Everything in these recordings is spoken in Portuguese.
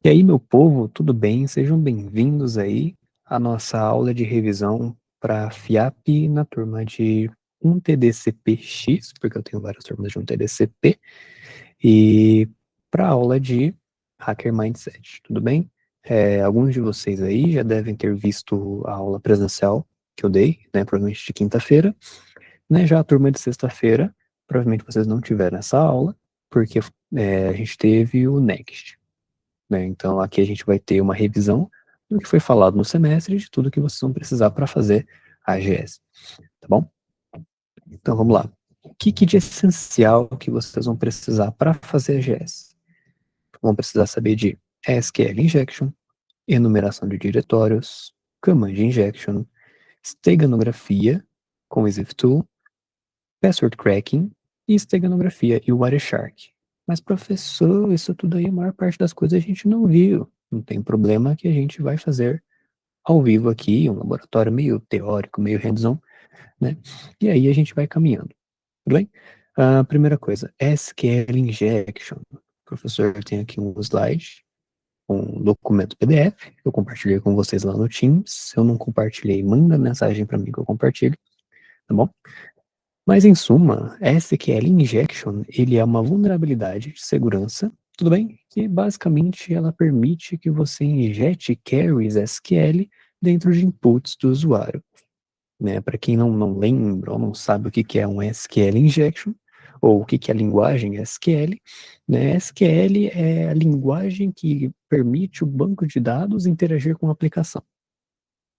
E aí, meu povo, tudo bem? Sejam bem-vindos aí à nossa aula de revisão para FIAP na turma de 1TDCPX, porque eu tenho várias turmas de 1TDCP, e para a aula de Hacker Mindset, tudo bem? Alguns de vocês aí já devem ter visto a aula presencial que eu dei, né, provavelmente de quinta-feira, né, já a turma de sexta-feira, provavelmente vocês não tiveram essa aula, porque a gente teve o Next, né? Então aqui a gente vai ter uma revisão do que foi falado no semestre e de tudo que vocês vão precisar para fazer a AGS, tá bom? Então vamos lá. O que de essencial que vocês vão precisar para fazer a AGS? Vão precisar saber de SQL Injection, enumeração de diretórios, Command Injection, steganografia com o Tool, password cracking e steganografia e o Wireshark. Mas, professor, isso tudo aí, a maior parte das coisas a gente não viu. Não tem problema que a gente vai fazer ao vivo aqui, um laboratório meio teórico, meio hands-on, né? E aí a gente vai caminhando, tudo bem? A primeira coisa, SQL Injection. O professor tem aqui um slide, um documento PDF, eu compartilhei com vocês lá no Teams. Se eu não compartilhei, manda mensagem para mim que eu compartilho, tá bom? Mas em suma, SQL Injection, ele é uma vulnerabilidade de segurança, tudo bem? Que basicamente ela permite que você injete carries SQL dentro de inputs do usuário, né? Para quem não lembra ou não sabe o que é um SQL Injection, ou o que é a linguagem SQL, né? SQL é a linguagem que permite o banco de dados interagir com a aplicação,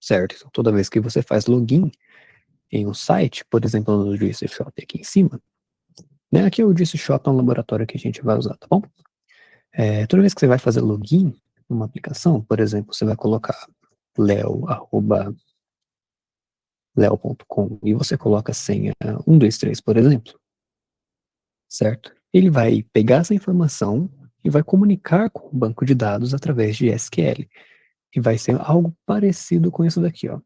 certo? Então, toda vez que você faz login em um site, por exemplo, no Juice Shop aqui em cima, né? Aqui o Juice Shop é um laboratório que a gente vai usar, tá bom? Toda vez que você vai fazer login numa aplicação, por exemplo, você vai colocar leo.com e você coloca a senha 123, por exemplo, certo? Ele vai pegar essa informação e vai comunicar com o banco de dados através de SQL. E vai ser algo parecido com isso daqui, ó.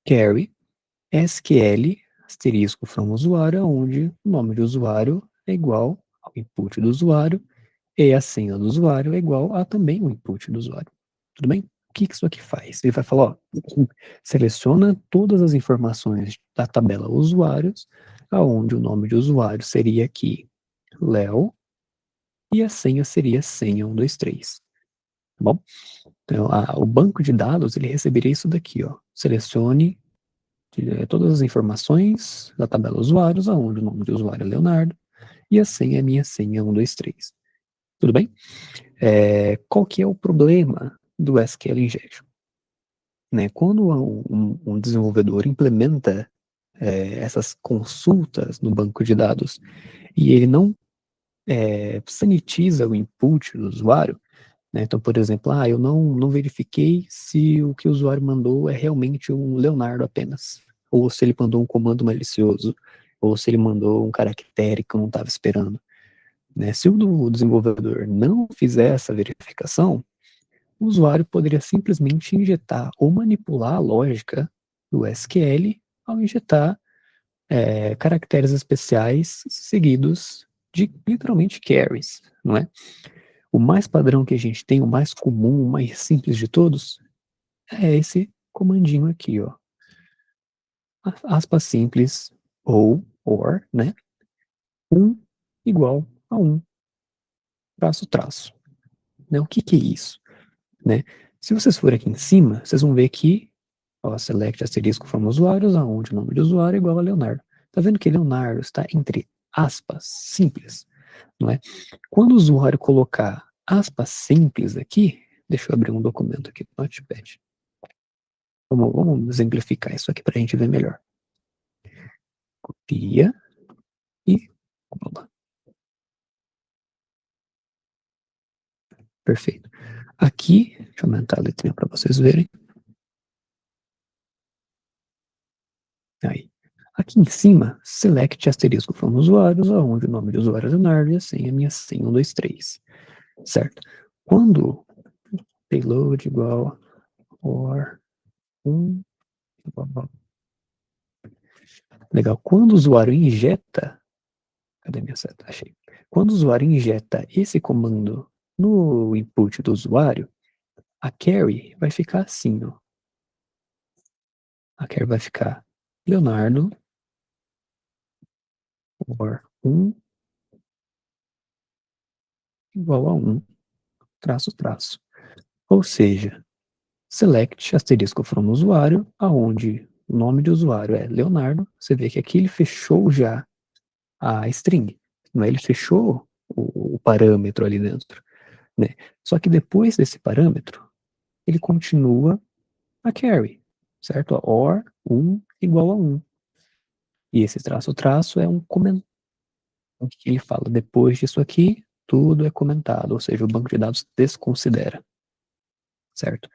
Carry SQL asterisco from usuário, onde o nome do usuário é igual ao input do usuário e a senha do usuário é igual a também o input do usuário. Tudo bem? O que isso aqui faz? Ele vai falar, ó, seleciona todas as informações da tabela usuários, aonde o nome de usuário seria aqui Léo e a senha seria senha 123. Tá bom? Então, o banco de dados ele receberia isso daqui, ó. Selecione todas as informações da tabela usuários, aonde o nome do usuário é Leonardo e a senha é minha senha 123. Tudo bem? Qual que é o problema do SQL Injection? Né? Quando um desenvolvedor implementa essas consultas no banco de dados e ele não sanitiza o input do usuário, né? Então, por exemplo, eu não verifiquei se o que o usuário mandou é realmente um Leonardo apenas, ou se ele mandou um comando malicioso, ou se ele mandou um caractere que eu não estava esperando. Né? Se o desenvolvedor não fizer essa verificação, o usuário poderia simplesmente injetar ou manipular a lógica do SQL ao injetar caracteres especiais seguidos de literalmente carries, não é? O mais padrão que a gente tem, o mais comum, o mais simples de todos, é esse comandinho aqui, ó. Aspas simples, or, né? 1 igual a 1, traço. Né? O que é isso? Né? Se vocês forem aqui em cima, vocês vão ver que select asterisco from usuários, aonde o nome do usuário é igual a Leonardo. Tá vendo que Leonardo está entre aspas simples, não é? Quando o usuário colocar aspas simples aqui, deixa eu abrir um documento aqui no Notepad. Vamos exemplificar isso aqui para a gente ver melhor. Copia e cola. Perfeito. Aqui, deixa eu aumentar a letrinha para vocês verem. Aí. Aqui em cima, select asterisco from usuários, onde o nome do usuário é Leonardo e a senha é minha senha 123. Certo? Quando payload igual or 1 igual. Legal. Quando o usuário injeta, cadê minha seta? Achei. Quando o usuário injeta esse comando No input do usuário, a carry vai ficar assim, ó. A carry vai ficar Leonardo or 1 igual a 1, traço, traço. Ou seja, select asterisco from usuário, aonde o nome de usuário é Leonardo. Você vê que aqui ele fechou já a string, não é? Ele fechou o parâmetro ali dentro, né? Só que depois desse parâmetro, ele continua a carry, certo? Or 1 igual a 1. E esse traço traço é um comentário que ele fala, depois disso aqui, tudo é comentado, ou seja, o banco de dados desconsidera, certo?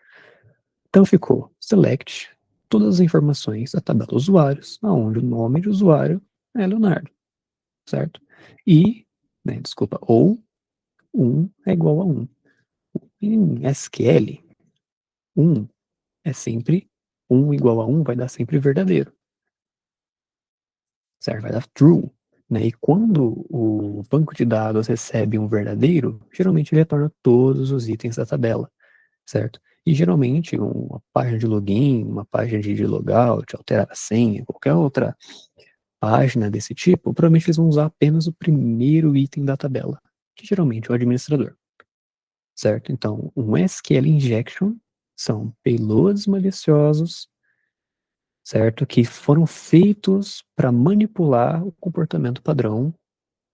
Então ficou select todas as informações da tabela usuários, aonde o nome de usuário é Leonardo, certo? E, né, desculpa, ou 1 é igual a 1. Em SQL, 1 é sempre 1 igual a 1 vai dar sempre verdadeiro, certo? Vai dar true. Né? E quando o banco de dados recebe um verdadeiro, geralmente ele retorna todos os itens da tabela, certo? E geralmente uma página de login, uma página de logout, alterar a senha, qualquer outra página desse tipo, provavelmente eles vão usar apenas o primeiro item da tabela, que geralmente é o administrador, certo? Então, um SQL injection são payloads maliciosos, certo? Que foram feitos para manipular o comportamento padrão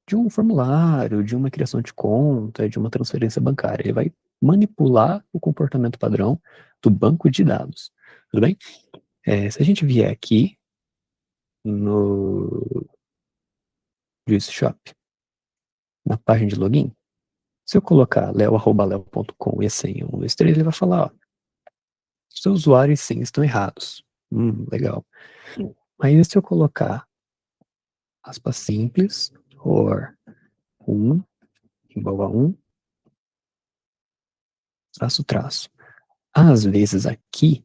de um formulário, de uma criação de conta, de uma transferência bancária. Ele vai manipular o comportamento padrão do banco de dados. Tudo bem? Se a gente vier aqui no Juice Shop, na página de login, se eu colocar leo@leo.com e a senha 1, 2, 3, ele vai falar, ó, seu usuário e senha estão errados. Legal. Mas se eu colocar aspas simples, or 1 igual a 1, traço, traço. Às vezes aqui,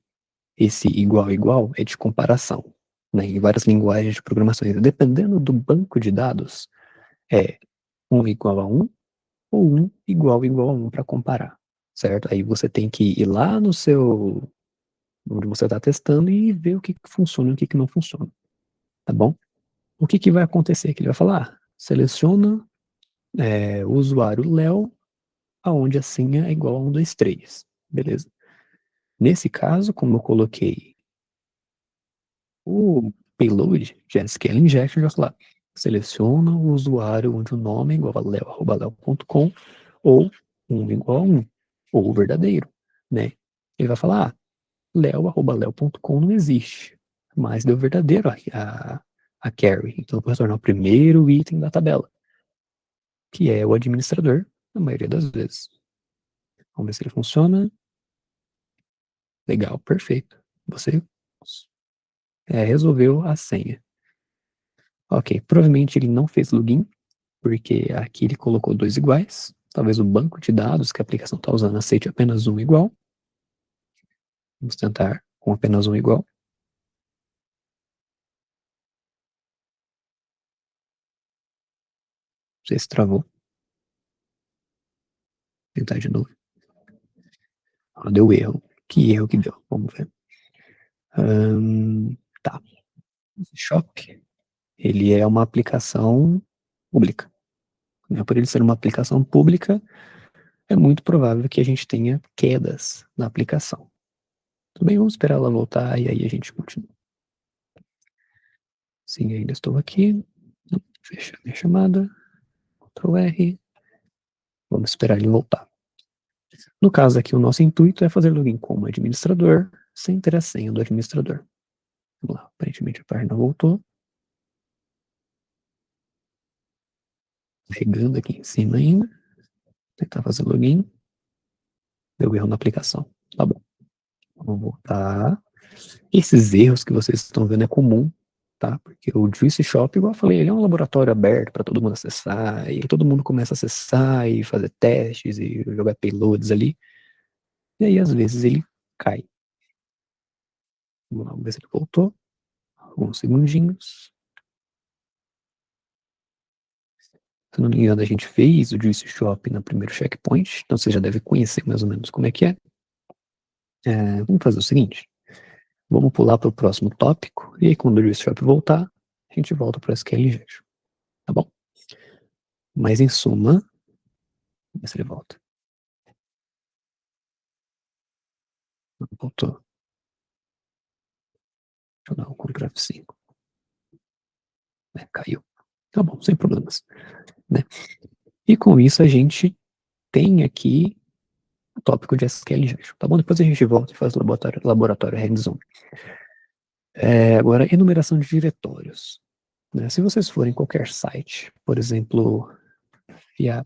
esse igual igual é de comparação, né, em várias linguagens de programação. Dependendo do banco de dados, é 1 igual a 1 ou 1 igual a 1 para comparar, certo? Aí você tem que ir lá no seu, onde você está testando e ver o que funciona e o que não funciona, tá bom? O que vai acontecer? Que ele vai falar, seleciona o usuário Léo, aonde a senha é igual a 1, 2, 3, beleza? Nesse caso, como eu coloquei o payload de SQL Injection, já falar, seleciona o usuário onde o nome é igual a leo@leo.com ou 1 igual a 1, ou verdadeiro, né? Ele vai falar, leo@leo.com não existe, mas deu verdadeiro a carry. Então eu vou retornar o primeiro item da tabela, que é o administrador, na maioria das vezes. Vamos ver se ele funciona. Legal, perfeito. Você resolveu a senha. Ok, provavelmente ele não fez login, porque aqui ele colocou dois iguais. Talvez o banco de dados que a aplicação está usando aceite apenas um igual. Vamos tentar com apenas um igual. Não sei se travou. Tentar de novo. Deu erro. Que erro que deu? Vamos ver. Tá. Shop, ele é uma aplicação pública. Por ele ser uma aplicação pública, é muito provável que a gente tenha quedas na aplicação. Tudo bem, vamos esperar ela voltar e aí a gente continua. Sim, ainda estou aqui. Fecha minha chamada. Ctrl R. Vamos esperar ele voltar. No caso aqui, o nosso intuito é fazer login como administrador, sem ter a senha do administrador. Vamos lá, aparentemente a página voltou. Pegando aqui em cima ainda. Tentar fazer login. Deu erro na aplicação. Tá bom. Vamos voltar. Esses erros que vocês estão vendo é comum, tá? Porque o Juice Shop, igual eu falei, ele é um laboratório aberto para todo mundo acessar, e todo mundo começa a acessar e fazer testes e jogar payloads ali. E aí, às vezes, ele cai. Vamos ver se ele voltou. Alguns segundinhos. Se não me engano, a gente fez o Juice Shop no primeiro checkpoint, então você já deve conhecer mais ou menos como é que é. Vamos fazer o seguinte, vamos pular para o próximo tópico, e aí quando o Juice Shop voltar, a gente volta para o SQL Injection, tá bom? Mas em suma, vamos ver se ele volta. Não voltou. Deixa eu dar um Ctrl F5. Caiu. Tá bom, sem problemas. Né? E com isso a gente tem aqui o tópico de SQL Injection, tá bom? Depois a gente volta e faz o laboratório hands-on. Agora, enumeração de diretórios. Né? Se vocês forem em qualquer site, por exemplo, fiap.com.br.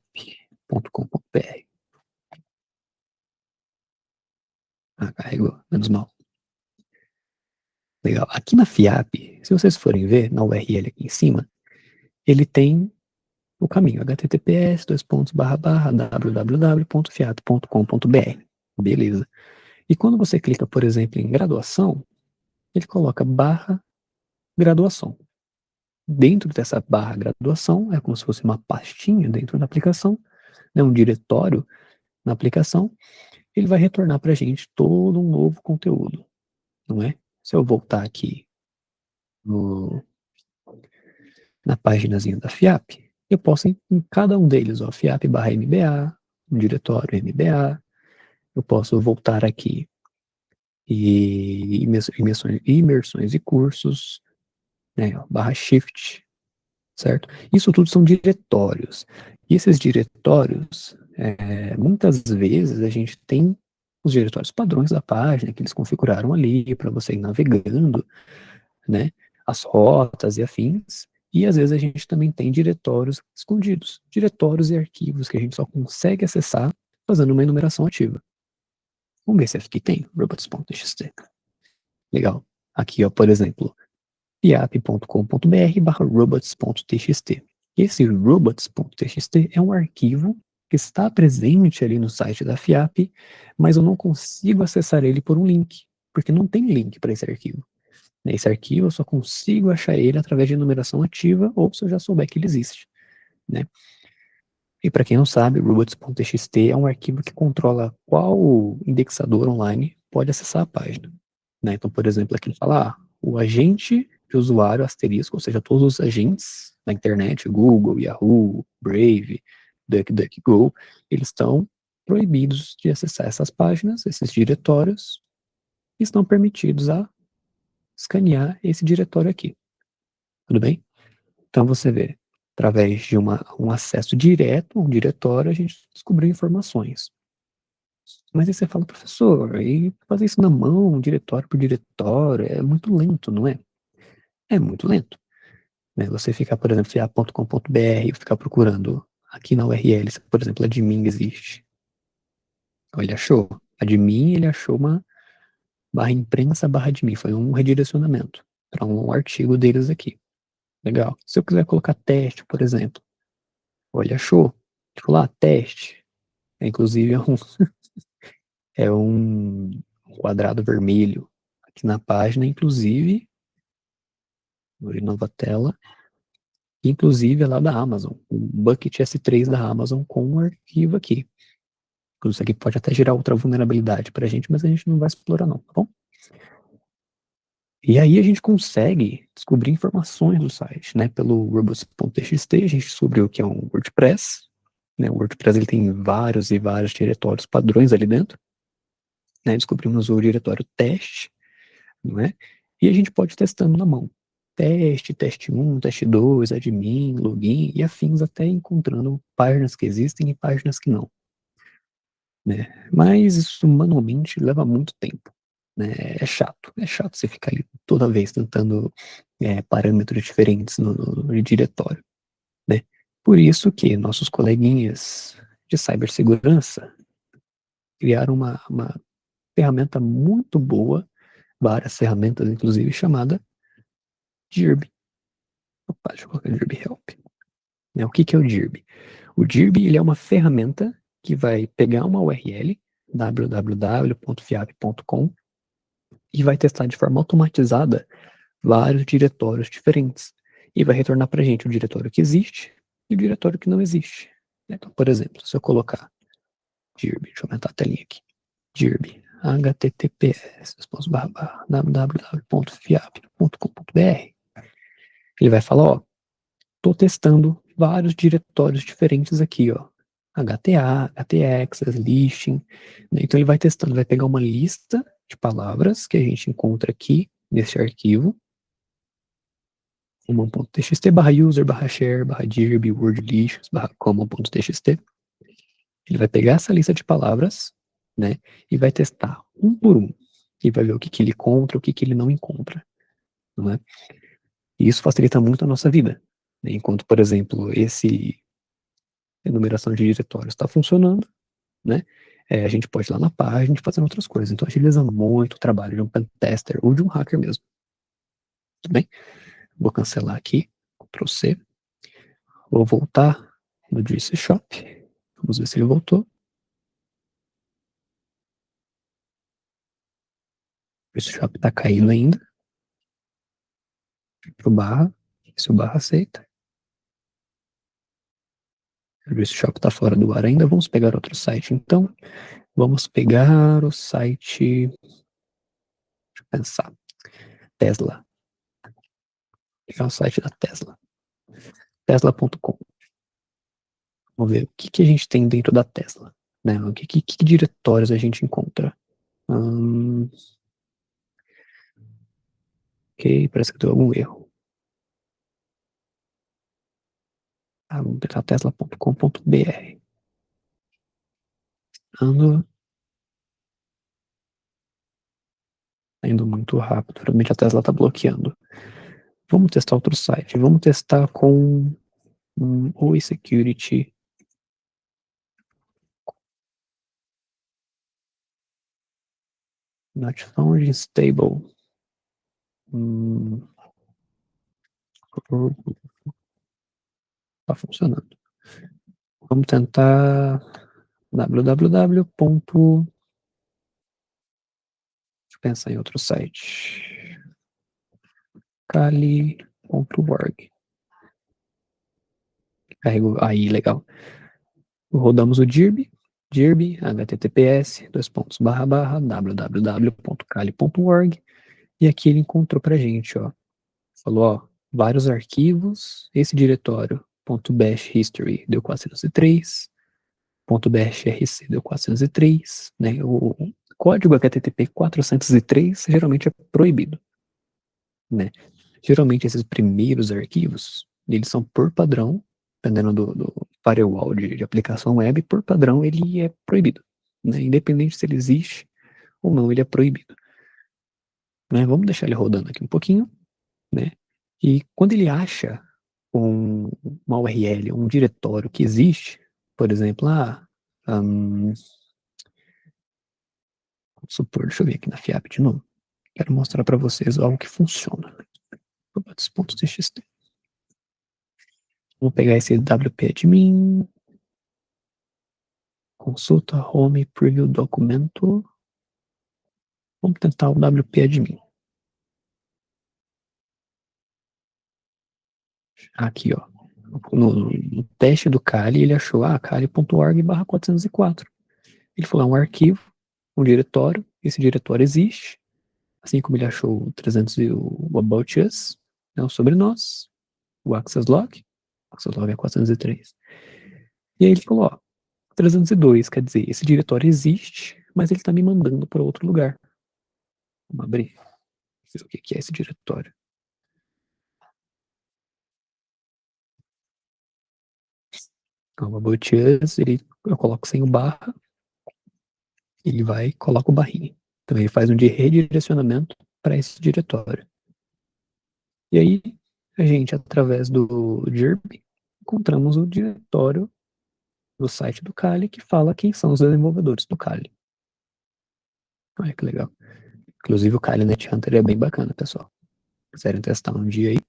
Carregou, menos mal. Legal. Aqui na FIAP, se vocês forem ver, na URL aqui em cima, ele tem o caminho, https://www.fiap.com.br. Beleza. E quando você clica, por exemplo, em graduação, ele coloca barra graduação. Dentro dessa barra graduação, é como se fosse uma pastinha dentro da aplicação, né, um diretório na aplicação, ele vai retornar para a gente todo um novo conteúdo, não é? Se eu voltar aqui na paginazinha da FIAP, eu posso em cada um deles, ó, FIAP barra MBA, um diretório MBA, eu posso voltar aqui e imersões e cursos, né, ó, barra shift, certo? Isso tudo são diretórios. E esses diretórios, muitas vezes a gente tem os diretórios padrões da página que eles configuraram ali para você ir navegando, né? As rotas e afins. E às vezes a gente também tem diretórios escondidos, diretórios e arquivos que a gente só consegue acessar fazendo uma enumeração ativa. Vamos ver se aqui tem robots.txt. Legal. Aqui, ó, por exemplo, fiap.com.br/robots.txt. Esse robots.txt é um arquivo que está presente ali no site da FIAP, mas eu não consigo acessar ele por um link, porque não tem link para esse arquivo. Nesse arquivo eu só consigo achar ele através de enumeração ativa ou se eu já souber que ele existe, né? E para quem não sabe, robots.txt é um arquivo que controla qual indexador online pode acessar a página, né? Então, por exemplo, aqui ele fala, o agente de usuário asterisco, ou seja, todos os agentes da internet, Google, Yahoo, Brave, DuckDuckGo, eles estão proibidos de acessar essas páginas, esses diretórios, e estão permitidos a escanear esse diretório aqui. Tudo bem? Então você vê, através de um acesso direto a um diretório, a gente descobriu informações. Mas aí você fala, professor, e fazer isso na mão, diretório por diretório, é muito lento, não é? É muito lento. Né? Você ficar, por exemplo, fiar.com.br e ficar procurando aqui na URL, se, por exemplo, admin existe. Então, ele achou. Admin, ele achou uma barra imprensa barra admin. Foi um redirecionamento para um artigo deles aqui. Legal. Se eu quiser colocar teste, por exemplo, olha, achou. Tipo lá, teste. Inclusive é um quadrado vermelho aqui na página, inclusive, vou abrir nova tela, inclusive é lá da Amazon, o Bucket S3 da Amazon com um arquivo aqui. Isso aqui pode até gerar outra vulnerabilidade para a gente, mas a gente não vai explorar não, tá bom? E aí a gente consegue descobrir informações do site, né? Pelo robots.txt a gente descobriu que é um WordPress, né? O WordPress ele tem vários e vários diretórios padrões ali dentro, né? Descobrimos o diretório teste, não é? E a gente pode ir testando na mão. Teste 1, teste 2, admin, login e afins, até encontrando páginas que existem e páginas que não. Né? Mas isso manualmente leva muito tempo. Né? É chato você ficar ali toda vez tentando parâmetros diferentes no diretório. Né? Por isso que nossos coleguinhas de cibersegurança criaram uma ferramenta muito boa, várias ferramentas inclusive, chamada DIRB. Opa, deixa eu colocar DIRB Help. Né? O que é o DIRB? O DIRB ele é uma ferramenta que vai pegar uma URL, www.fiap.com, e vai testar de forma automatizada vários diretórios diferentes. E vai retornar para a gente o diretório que existe e o diretório que não existe. Então, por exemplo, se eu colocar dirb, deixa eu aumentar a telinha aqui, dirb, https://www.fiap.com.br, ele vai falar, ó, tô testando vários diretórios diferentes aqui, ó, HTA, HTAccess, listing, né? Então ele vai testando, vai pegar uma lista de palavras que a gente encontra aqui nesse arquivo, common.txt /user /share /dirb wordlicious /common.txt. Ele vai pegar essa lista de palavras, né, e vai testar um por um, e vai ver o que que ele encontra, o que que ele não encontra, não é? E isso facilita muito a nossa vida, né? Enquanto, por exemplo, esse enumeração de diretórios está funcionando, né, a gente pode ir lá na página e fazer outras coisas. Então agiliza muito o trabalho de um pentester ou de um hacker mesmo. Tudo bem? Vou cancelar aqui, Ctrl C, vou voltar no GC Shop, vamos ver se ele voltou. O GC Shop está caindo ainda. Pro barra, se o barra aceita. O GC Shop está fora do ar ainda, vamos pegar outro site então. Vamos pegar o site, deixa eu pensar, Tesla. Pegar o site da Tesla, tesla.com. Vamos ver o que que a gente tem dentro da Tesla, né? O que diretórios a gente encontra. Ok, parece que deu algum erro. Vamos pegar tesla.com.br. Ando indo muito rápido, provavelmente a Tesla está bloqueando. Vamos testar outro site, vamos testar com Oi Security. Not found stable. Tá funcionando. Vamos tentar www. Deixa eu pensar em outro site. Kali.org. Carregou. Aí, legal. Rodamos o dirb, https://www.kali.org, e aqui ele encontrou pra gente, ó. Falou, ó, vários arquivos, esse diretório .bash history deu 403, .bashrc deu 403, né? O código HTTP 403 geralmente é proibido, né? Geralmente esses primeiros arquivos, eles são por padrão, dependendo do firewall de aplicação web, por padrão ele é proibido, né? Independente se ele existe ou não, ele é proibido, né? Vamos deixar ele rodando aqui um pouquinho, né? E quando ele acha uma URL, um diretório que existe, por exemplo, vamos supor, deixa eu ver aqui na FIAP de novo. Quero mostrar para vocês algo que funciona. Robots.txt. Vou pegar esse WP admin, consulta home preview documento. Vamos tentar o WP admin. Aqui, ó. No teste do Kali, ele achou kali.org/404. Ele falou, é um arquivo, um diretório. Esse diretório existe. Assim como ele achou o 300 e o About Us, né, o sobre nós, o Access Log. O Access Log é 403. E aí ele falou, ó, 302, quer dizer, esse diretório existe, mas ele está me mandando para outro lugar. Vamos abrir, ver o que é esse diretório. Então, o About Us, eu coloco sem o barra, ele vai e coloca o barrinho. Então ele faz um de redirecionamento para esse diretório. E aí, a gente, através do dirb, encontramos o diretório do site do Kali que fala quem são os desenvolvedores do Kali. Olha que legal. Inclusive o Kali Net Hunter é bem bacana, pessoal. Se quiserem testar um dia aí.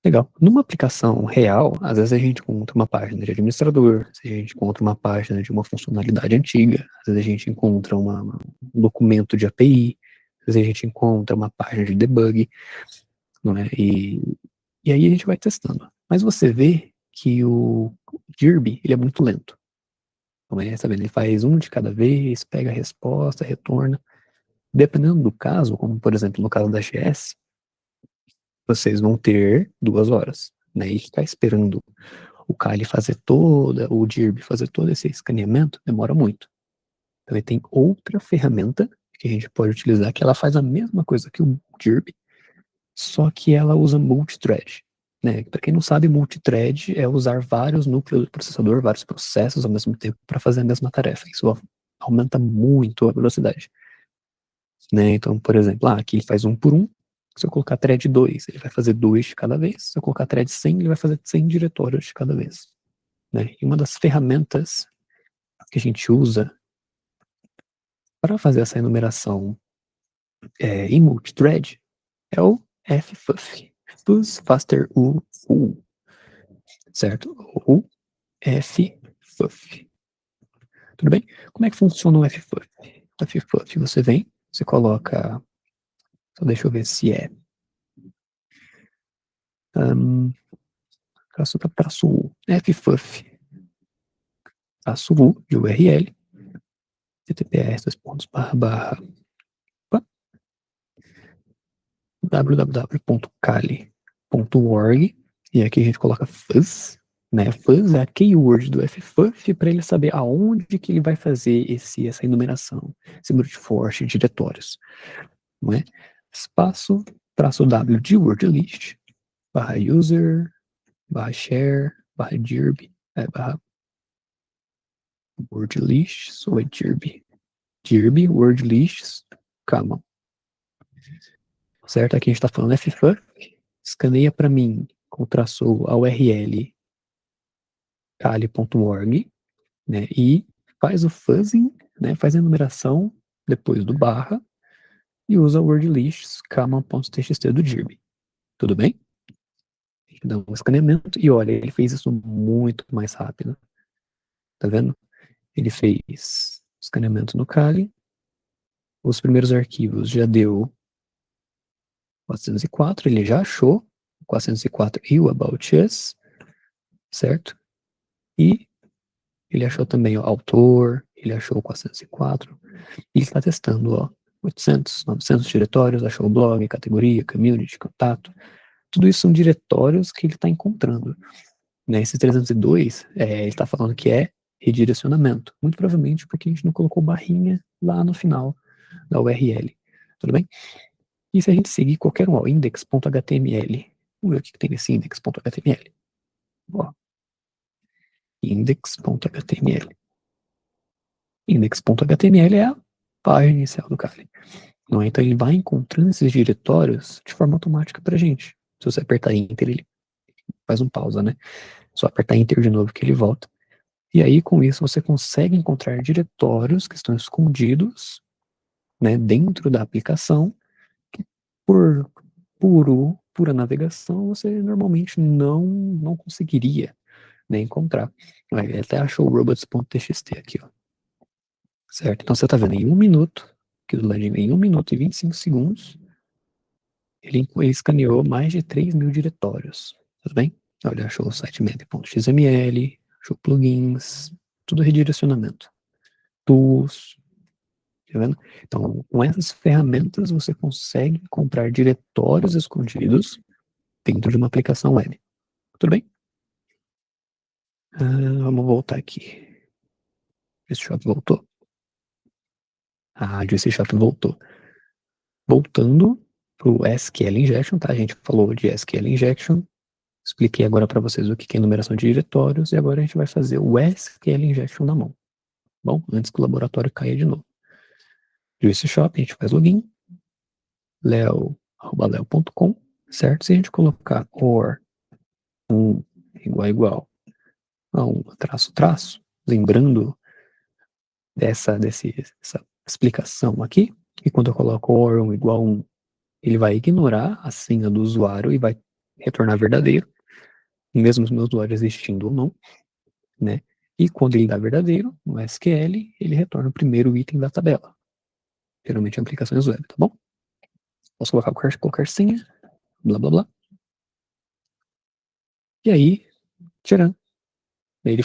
Legal. Numa aplicação real, às vezes a gente encontra uma página de administrador, às vezes a gente encontra uma página de uma funcionalidade antiga, às vezes a gente encontra um documento de API, às vezes a gente encontra uma página de debug, não é? E aí a gente vai testando. Mas você vê que o Dirby, ele é muito lento. Então, ele faz um de cada vez, pega a resposta, retorna. Dependendo do caso, como por exemplo no caso da GS, vocês vão ter 2 horas, né? E ficar esperando o Kali fazer o Dirby fazer todo esse escaneamento, demora muito. Então ele tem outra ferramenta que a gente pode utilizar, que ela faz a mesma coisa que o Dirby, só que ela usa multithread. Né? Para quem não sabe, multithread é usar vários núcleos do processador, vários processos ao mesmo tempo para fazer a mesma tarefa. Isso aumenta muito a velocidade. Né? Então, por exemplo, aqui ele faz um por um. Se eu colocar thread 2, ele vai fazer 2 de cada vez. Se eu colocar thread 100, ele vai fazer 100 diretórios de cada vez. Né? E uma das ferramentas que a gente usa para fazer essa enumeração em multithread é o ffuf. Fuzz Faster U, certo? O ffuf. Tudo bem? Como é que funciona o ffuf? O ffuf, você vem, você coloca, só deixa eu ver se é traço para traço U, ffuf, traço U de URL, https://www.kali.org, e aqui a gente coloca fuzz, né? Fuzz é a keyword do ffuf para ele saber aonde que ele vai fazer essa enumeração, esse brute force de diretórios, não é? Espaço, traço W de word list, barra user, barra share, barra dirb, barra word lists ou é dirb? Dirb, word lists, calma. Certo? Aqui a gente está falando ffuf, escaneia para mim com traço a URL kali.org, né? E faz o fuzzing, né? Faz a enumeração depois do barra e usa o word lists kama.txt do dirb. Tudo bem? Dá um escaneamento e olha, ele fez isso muito mais rápido. Tá vendo? Ele fez escaneamento no Kali, os primeiros arquivos já deu 404, ele já achou 404 e o About Us, certo? E ele achou também o autor, ele achou o 404, e ele está testando, 800, 900 diretórios, achou o blog, categoria, community, contato, tudo isso são diretórios que ele está encontrando. Né? Esse 302, ele está falando que é redirecionamento, muito provavelmente porque a gente não colocou barrinha lá no final da URL, tudo bem? E se a gente seguir qualquer um, index.html, vamos ver o que tem nesse index.html. Index.html. Index.html é a página inicial do Kali. Não é? Então ele vai encontrando esses diretórios de forma automática para a gente. Se você apertar Enter, ele faz um pausa, né? Só apertar Enter de novo que ele volta. E aí, com isso, você consegue encontrar diretórios que estão escondidos, né, dentro da aplicação, que por pura navegação você normalmente não conseguiria, né, encontrar. Ele até achou o robots.txt aqui, ó. Certo? Então você está vendo em 1 minuto, que do ladinho em 1 minuto e 25 segundos, ele escaneou mais de 3.000 diretórios. Tudo bem? Olha, achou o sitemap.xml, achou plugins, tudo redirecionamento. Tools, tá vendo? Então, com essas ferramentas, você consegue comprar diretórios escondidos dentro de uma aplicação web. Tudo bem? Vamos voltar aqui. Esse shop voltou? Esse shop voltou. Voltando para o SQL Injection, tá? A gente falou de SQL Injection. Expliquei agora para vocês o que é enumeração de diretórios e agora a gente vai fazer o SQL Injection na mão. Bom, antes que o laboratório caia de novo. Juice Shop, a gente faz login, leo@leo.com, certo? Se a gente colocar or 1 igual a 1 traço, lembrando dessa explicação aqui, que quando eu coloco or 1 igual a 1, ele vai ignorar a senha do usuário e vai retornar verdadeiro, mesmo o meu usuário existindo ou não, né? E quando ele dá verdadeiro, no SQL, ele retorna o primeiro item da tabela. Geralmente em aplicações web, tá bom? Posso colocar qualquer senha, blá blá blá. E aí, Tcharam! Ele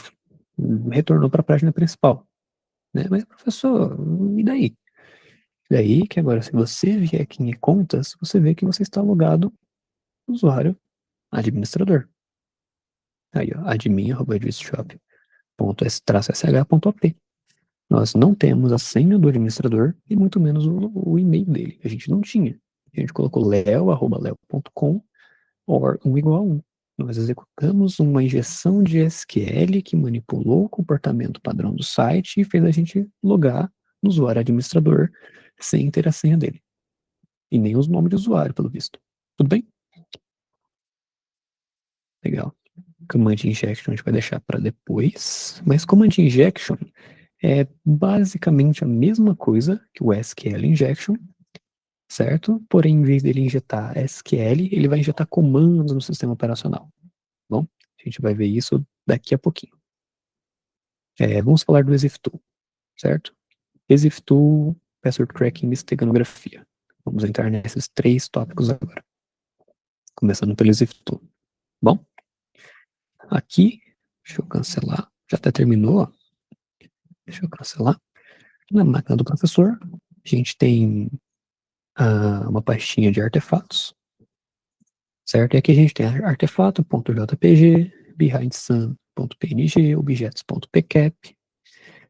retornou para a página principal. Né? Mas, professor, e daí? Daí que agora, se você vier aqui em contas, você vê que você está logado usuário administrador. Aí, ó, admin@edshop.s-sh.op. Nós não temos a senha do administrador e muito menos o e-mail dele. A gente não tinha. A gente colocou leo@leo.com or 1 igual a 1. Nós executamos uma injeção de SQL que manipulou o comportamento padrão do site e fez a gente logar no usuário administrador sem ter a senha dele. E nem os nomes de usuário, pelo visto. Tudo bem? Legal. Command Injection a gente vai deixar para depois. Mas Command Injection é basicamente a mesma coisa que o SQL Injection, certo? Porém, em vez dele injetar SQL, ele vai injetar comandos no sistema operacional. Bom, a gente vai ver isso daqui a pouquinho. Vamos falar do ExifTool, certo? ExifTool, Password Cracking e Steganografia. Vamos entrar nesses 3 tópicos agora. Começando pelo ExifTool. Bom, aqui, deixa eu cancelar. Já até terminou. Deixa eu cancelar. Na máquina do professor, a gente tem uma pastinha de artefatos, certo? E aqui a gente tem artefato.jpg, behindsun.png, objetos.pcap,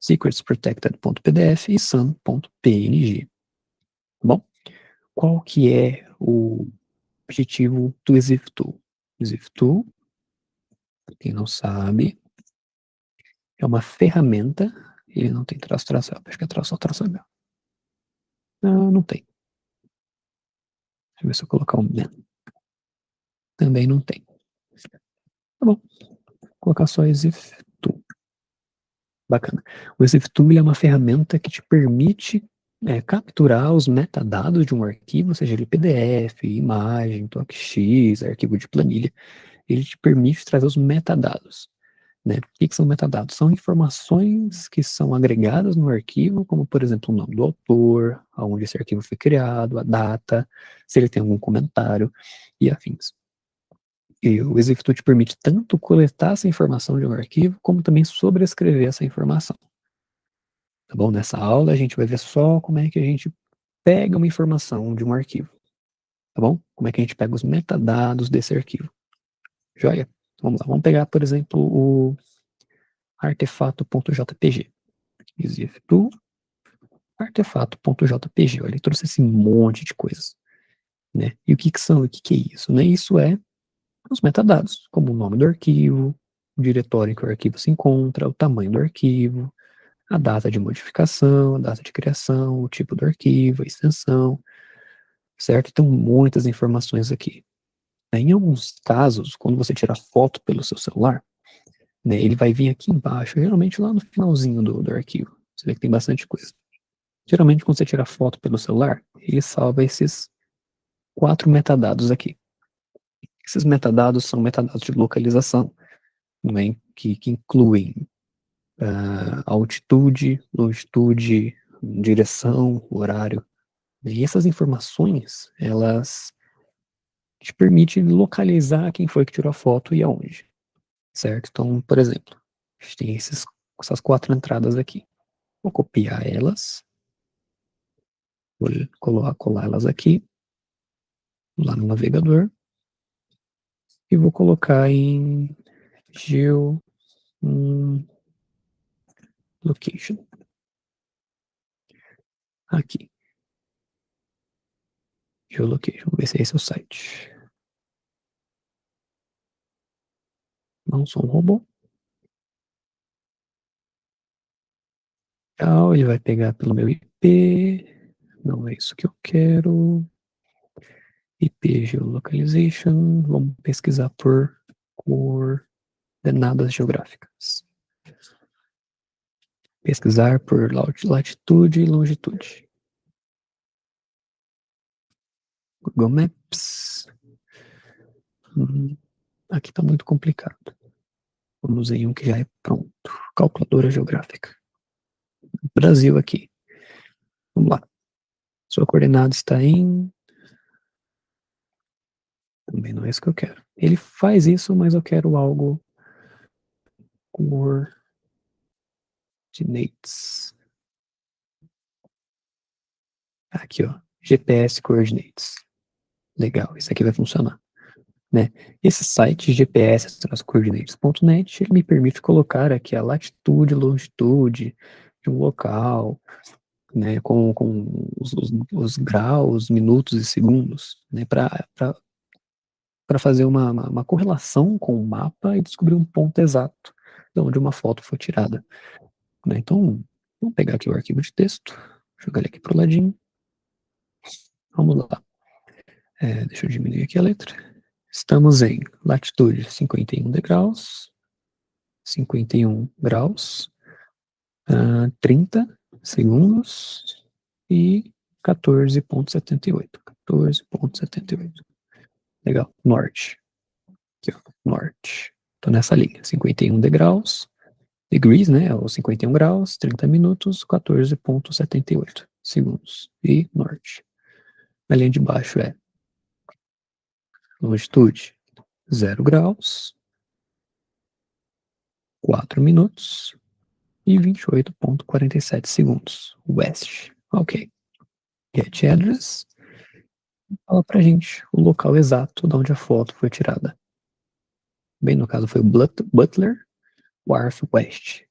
secretsprotected.pdf e sun.png. Bom, qual que é o objetivo do ExifTool? ExifTool, quem não sabe, é uma ferramenta. Ele não tem traço, acho que é traço. Não, não tem. Deixa eu ver se eu colocar um man. Também não tem. Tá bom. Vou colocar só ExifTool. Bacana. O ExifTool é uma ferramenta que te permite capturar os metadados de um arquivo, seja ele PDF, imagem, TOCX, arquivo de planilha. Ele te permite trazer os metadados. Né? O que são metadados? São informações que são agregadas no arquivo, como, por exemplo, o nome do autor, aonde esse arquivo foi criado, a data, se ele tem algum comentário e afins. E o ExifTool te permite tanto coletar essa informação de um arquivo, como também sobrescrever essa informação. Tá bom? Nessa aula a gente vai ver só como é que a gente pega uma informação de um arquivo. Tá bom? Como é que a gente pega os metadados desse arquivo. Joia? Vamos lá. Vamos pegar, por exemplo, o artefato.jpg. ExifTool, artefato.jpg. Olha, ele trouxe esse monte de coisas. Né? E o que são? O que é isso? Né? Isso é os metadados, como o nome do arquivo, o diretório em que o arquivo se encontra, o tamanho do arquivo, a data de modificação, a data de criação, o tipo do arquivo, a extensão, certo? Então, muitas informações aqui. Em alguns casos, quando você tira foto pelo seu celular, né, ele vai vir aqui embaixo, geralmente lá no finalzinho do arquivo. Você vê que tem bastante coisa. Geralmente, quando você tira foto pelo celular, ele salva esses 4 metadados aqui. Esses metadados são metadados de localização, né, que incluem altitude, longitude, direção, horário. E essas informações, elas te permitem localizar quem foi que tirou a foto e aonde, certo? Então, por exemplo, a gente tem essas 4 entradas aqui. Vou copiar elas, vou colar elas aqui, lá no navegador, e vou colocar em geolocation. Aqui. Geolocation, vamos ver se esse é o site. Não sou um robô. Ele vai pegar pelo meu IP. Não é isso que eu quero. IP Geolocalization. Vamos pesquisar por coordenadas geográficas. Pesquisar por latitude e longitude. Google Maps. Aqui está muito complicado. Vamos em um que já é pronto. Calculadora geográfica. Brasil aqui. Vamos lá. Sua coordenada está em... Também não é isso que eu quero. Ele faz isso, mas eu quero algo coordinates. Aqui, ó, GPS coordinates. Legal, isso aqui vai funcionar, né? Esse site gps-coordinates.net, ele me permite colocar aqui a latitude e longitude de um local, né, com os graus, minutos e segundos, né, para fazer uma correlação com o mapa e descobrir um ponto exato de onde uma foto foi tirada, né? Então, vamos pegar aqui o arquivo de texto, jogar ele aqui para o ladinho, vamos lá. Deixa eu diminuir aqui a letra. Estamos em latitude 51 graus, 51 graus, 30 segundos e 14,78. 14,78. Legal. Norte. Aqui, ó. Norte. Tô nessa linha. 51 degraus. Degrees, né? Ou 51 graus, 30 minutos, 14,78 segundos. E norte. A linha de baixo é longitude 0 graus, 4 minutos e 28,47 segundos. West. Ok. Get address. Fala pra gente o local exato de onde a foto foi tirada. Bem, no caso foi o Butler Wharf West,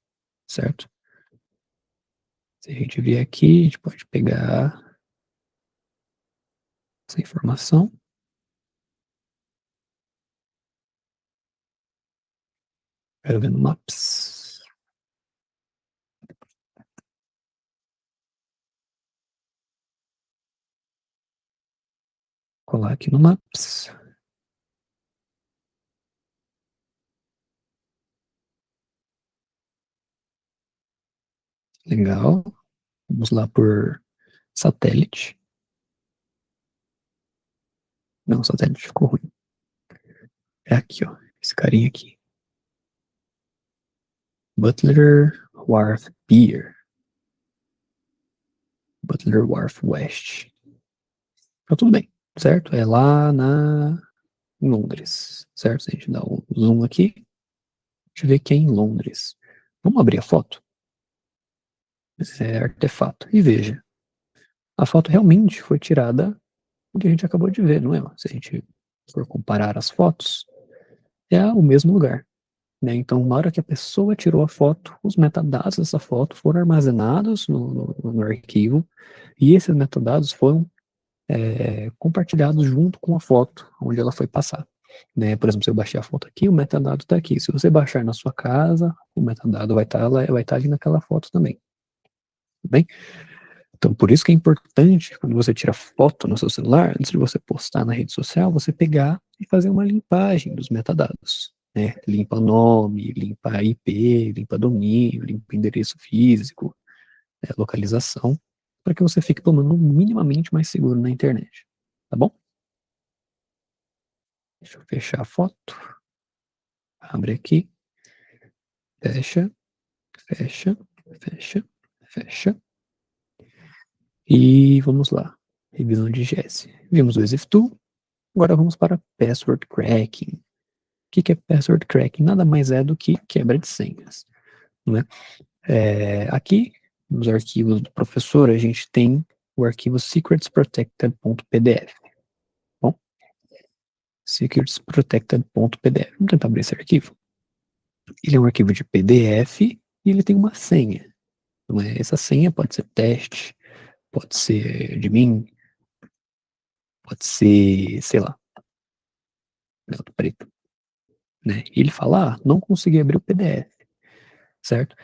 certo? Se a gente vier aqui, a gente pode pegar essa informação. Quero ver no Maps. Colar aqui no Maps. Legal. Vamos lá por satélite. Não, satélite ficou ruim. É aqui, ó. Esse carinha aqui. Butler Wharf Pier. Butler Wharf West. Tá tudo bem, certo? É lá em Londres, certo? Se a gente dá um zoom aqui, a gente vê que é em Londres. Vamos abrir a foto? Esse é artefato. E veja, a foto realmente foi tirada do que a gente acabou de ver, não é? Se a gente for comparar as fotos, é o mesmo lugar, né? Então, na hora que a pessoa tirou a foto, os metadados dessa foto foram armazenados no arquivo, e esses metadados foram compartilhados junto com a foto onde ela foi passar. Né? Por exemplo, se eu baixei a foto aqui, o metadado está aqui. Se você baixar na sua casa, o metadado vai estar ali naquela foto também. Tudo bem? Então, por isso que é importante, quando você tira foto no seu celular, antes de você postar na rede social, você pegar e fazer uma limpagem dos metadados. Né? Limpa nome, limpa IP, limpa domínio, limpa endereço físico, localização, para que você fique, pelo menos, minimamente mais seguro na internet. Tá bom? Deixa eu fechar a foto. Abre aqui. Fecha, fecha, fecha, fecha. E vamos lá. Revisão de Jesse. Vimos o ExifTool. Agora vamos para Password Cracking. O que é Password Cracking? Nada mais é do que quebra de senhas. Né? Aqui, nos arquivos do professor, a gente tem o arquivo secretsprotected.pdf. Bom, secretsprotected.pdf. Vamos tentar abrir esse arquivo. Ele é um arquivo de PDF e ele tem uma senha. Então, essa senha pode ser teste, pode ser de mim, pode ser, sei lá, gato preto. Né? E ele fala, não consegui abrir o PDF, certo?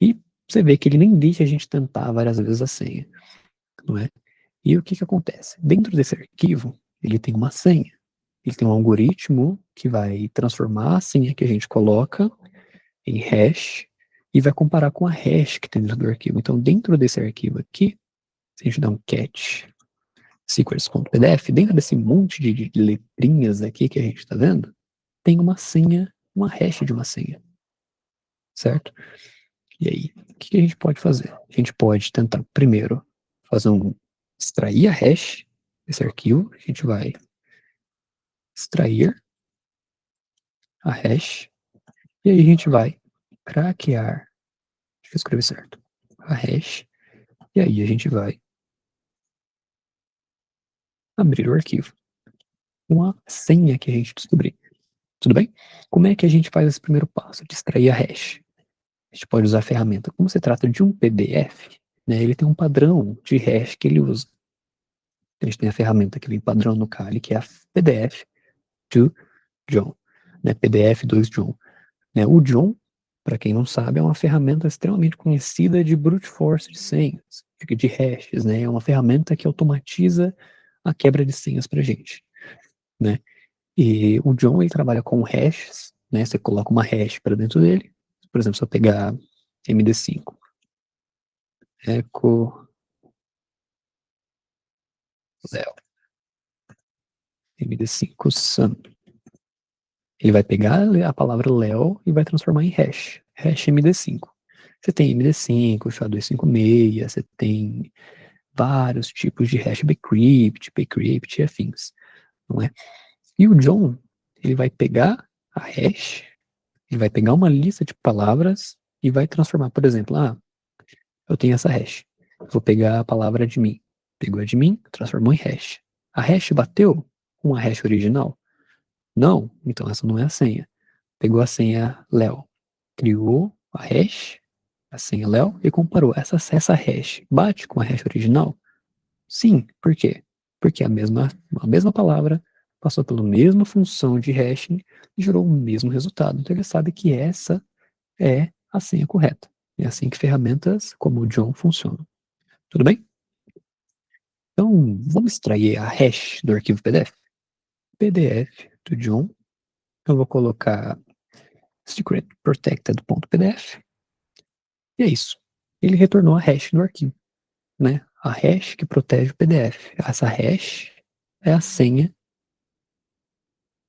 E você vê que ele nem deixa a gente tentar várias vezes a senha, não é? E o que que acontece? Dentro desse arquivo, ele tem uma senha. Ele tem um algoritmo que vai transformar a senha que a gente coloca em hash e vai comparar com a hash que tem dentro do arquivo. Então, dentro desse arquivo aqui, se a gente dá um cat secrets.pdf, dentro desse monte de letrinhas aqui que a gente está vendo, tem uma senha, uma hash de uma senha, certo? E aí, o que a gente pode fazer? A gente pode tentar primeiro extrair a hash desse arquivo, a gente vai extrair a hash, e aí a gente vai craquear, deixa eu escrever certo, a hash, e aí a gente vai abrir o arquivo com a senha que a gente descobrir. Tudo bem? Como é que a gente faz esse primeiro passo de extrair a hash? A gente pode usar a ferramenta. Como se trata de um PDF, né, ele tem um padrão de hash que ele usa. A gente tem a ferramenta que vem padrão no Kali, que é a PDF to John, né, PDF 2 John. Né, o John, para quem não sabe, é uma ferramenta extremamente conhecida de brute force de senhas, de hashes, né, é uma ferramenta que automatiza a quebra de senhas para gente, né. E o John, ele trabalha com hashes, né, você coloca uma hash para dentro dele. Por exemplo, se eu pegar MD5, echo Leo, MD5 Sun. Ele vai pegar a palavra Leo e vai transformar em hash, hash MD5. Você tem MD5, SHA-256, você tem vários tipos de hash, bcrypt e afins, não é? E o John, ele vai pegar a hash, ele vai pegar uma lista de palavras e vai transformar, por exemplo, eu tenho essa hash, vou pegar a palavra admin, pegou admin, transformou em hash. A hash bateu com a hash original? Não, então essa não é a senha. Pegou a senha Léo, criou a senha Léo e comparou. Essa hash bate com a hash original? Sim, por quê? Porque a mesma palavra passou pela mesma função de hashing e gerou o mesmo resultado. Então ele sabe que essa é a senha correta. É assim que ferramentas como o John funcionam. Tudo bem? Então, vamos extrair a hash do arquivo PDF. PDF do John. Eu vou colocar secretprotected.pdf. E é isso. Ele retornou a hash do arquivo, né? A hash que protege o PDF. Essa hash é a senha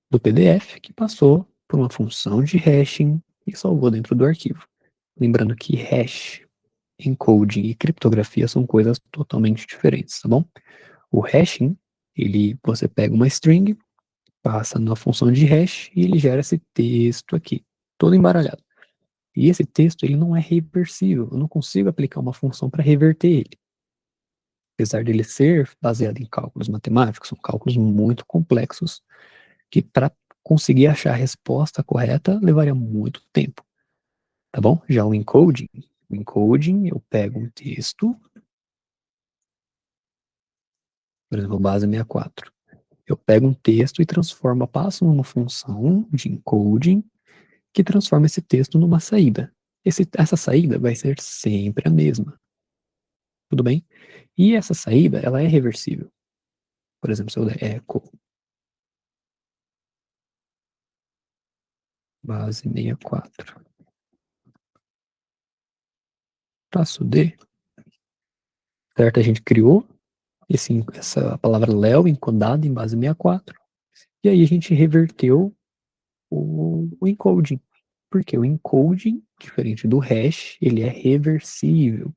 do PDF que passou por uma função de hashing e salvou dentro do arquivo. Lembrando que hash, encoding e criptografia são coisas totalmente diferentes, tá bom? O hashing, você pega uma string, passa na função de hash e ele gera esse texto aqui, todo embaralhado. E esse texto ele não é reversível, eu não consigo aplicar uma função para reverter ele. Apesar dele ser baseado em cálculos matemáticos, são cálculos muito complexos que para conseguir achar a resposta correta levaria muito tempo, tá bom? Já o encoding eu pego um texto, por exemplo, base 64. Eu pego um texto e passo numa função de encoding que transforma esse texto numa saída. Essa saída vai ser sempre a mesma, tudo bem? E essa saída, ela é reversível. Por exemplo, se eu der echo base 64 traço D, certo? A gente criou essa palavra Léo encodada em base 64 e aí a gente reverteu o encoding. Porque o encoding, diferente do hash, ele é reversível.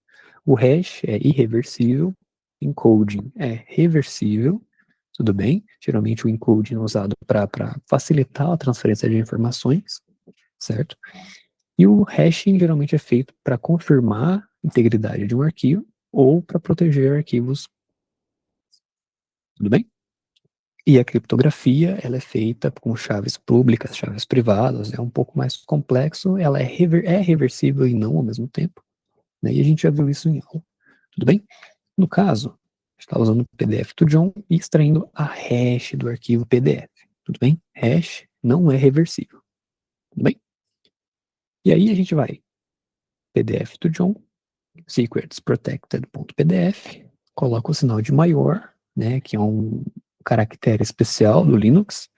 O hash é irreversível, encoding é reversível, tudo bem? Geralmente o encoding é usado para facilitar a transferência de informações, certo? E o hashing geralmente é feito para confirmar a integridade de um arquivo ou para proteger arquivos, tudo bem? E a criptografia, ela é feita com chaves públicas, chaves privadas, é um pouco mais complexo, ela é reversível e não ao mesmo tempo, né? E a gente já viu isso em aula, tudo bem? No caso, está usando o PDF do John e extraindo a hash do arquivo PDF, tudo bem? Hash não é reversível, tudo bem? E aí a gente vai, PDF do John, secretsprotected.pdf, coloca o sinal de maior, né, que é um caractere especial do Linux,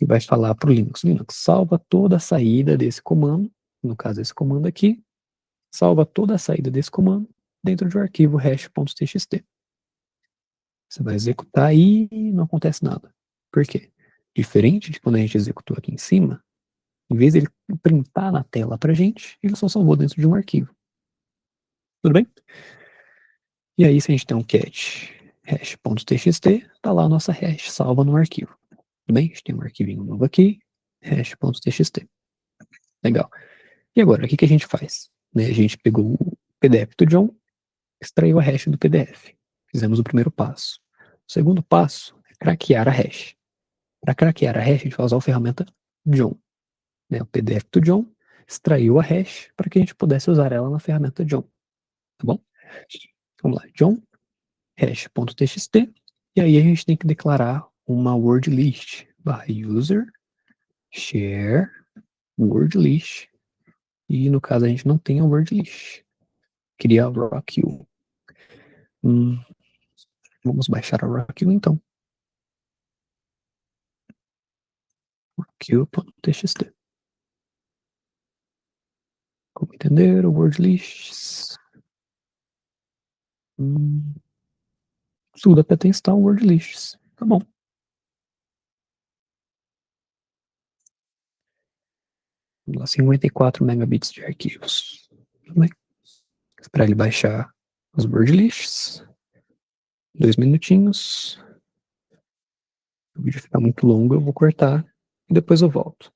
e vai falar para o Linux, salva toda a saída desse comando, no caso esse comando aqui, salva toda a saída desse comando dentro de um arquivo hash.txt. Você vai executar e não acontece nada. Por quê? Diferente de quando a gente executou aqui em cima, em vez de ele printar na tela para a gente, ele só salvou dentro de um arquivo. Tudo bem? E aí, se a gente tem um cat hash.txt, tá lá a nossa hash salva no arquivo. Tudo bem? A gente tem um arquivinho novo aqui, hash.txt. Legal. E agora, o que a gente faz? Né, a gente pegou o PDF do John, extraiu a hash do PDF. Fizemos o primeiro passo. O segundo passo é craquear a hash. Para craquear a hash, a gente vai usar a ferramenta John. Né, o PDF do John extraiu a hash para que a gente pudesse usar ela na ferramenta John. Tá bom? Vamos lá. John, hash.txt. E aí a gente tem que declarar uma word list by user share word list. E no caso a gente não tem a word list. Criar Rockio. Vamos baixar a Rockio então. Rockio.txt. Como entender? Word lists. Sudo apt install word lists. Tá bom. Vamos lá, 54 megabits de arquivos. Tudo bem. Esperar ele baixar os word lists. 2 minutinhos. O vídeo ficar muito longo, eu vou cortar e depois eu volto.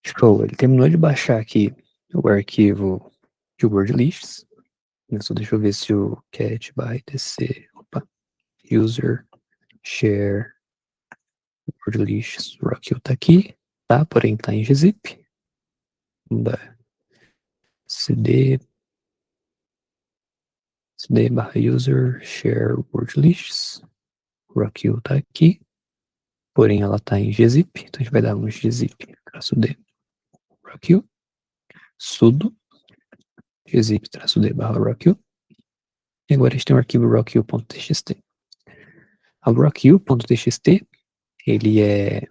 Show, ele terminou de baixar aqui o arquivo de word lists. Só deixa eu ver se o cat by tc, user share word lists Rockio tá aqui, tá? Porém tá em gzip. Vamos dar cd barra user share word lists Rockio tá aqui, porém ela tá em gzip, então a gente vai dar um gzip -d Rockio sudo gzip-d barra Rockio. E agora a gente tem o arquivo rockio.txt. A rockio.txt ele é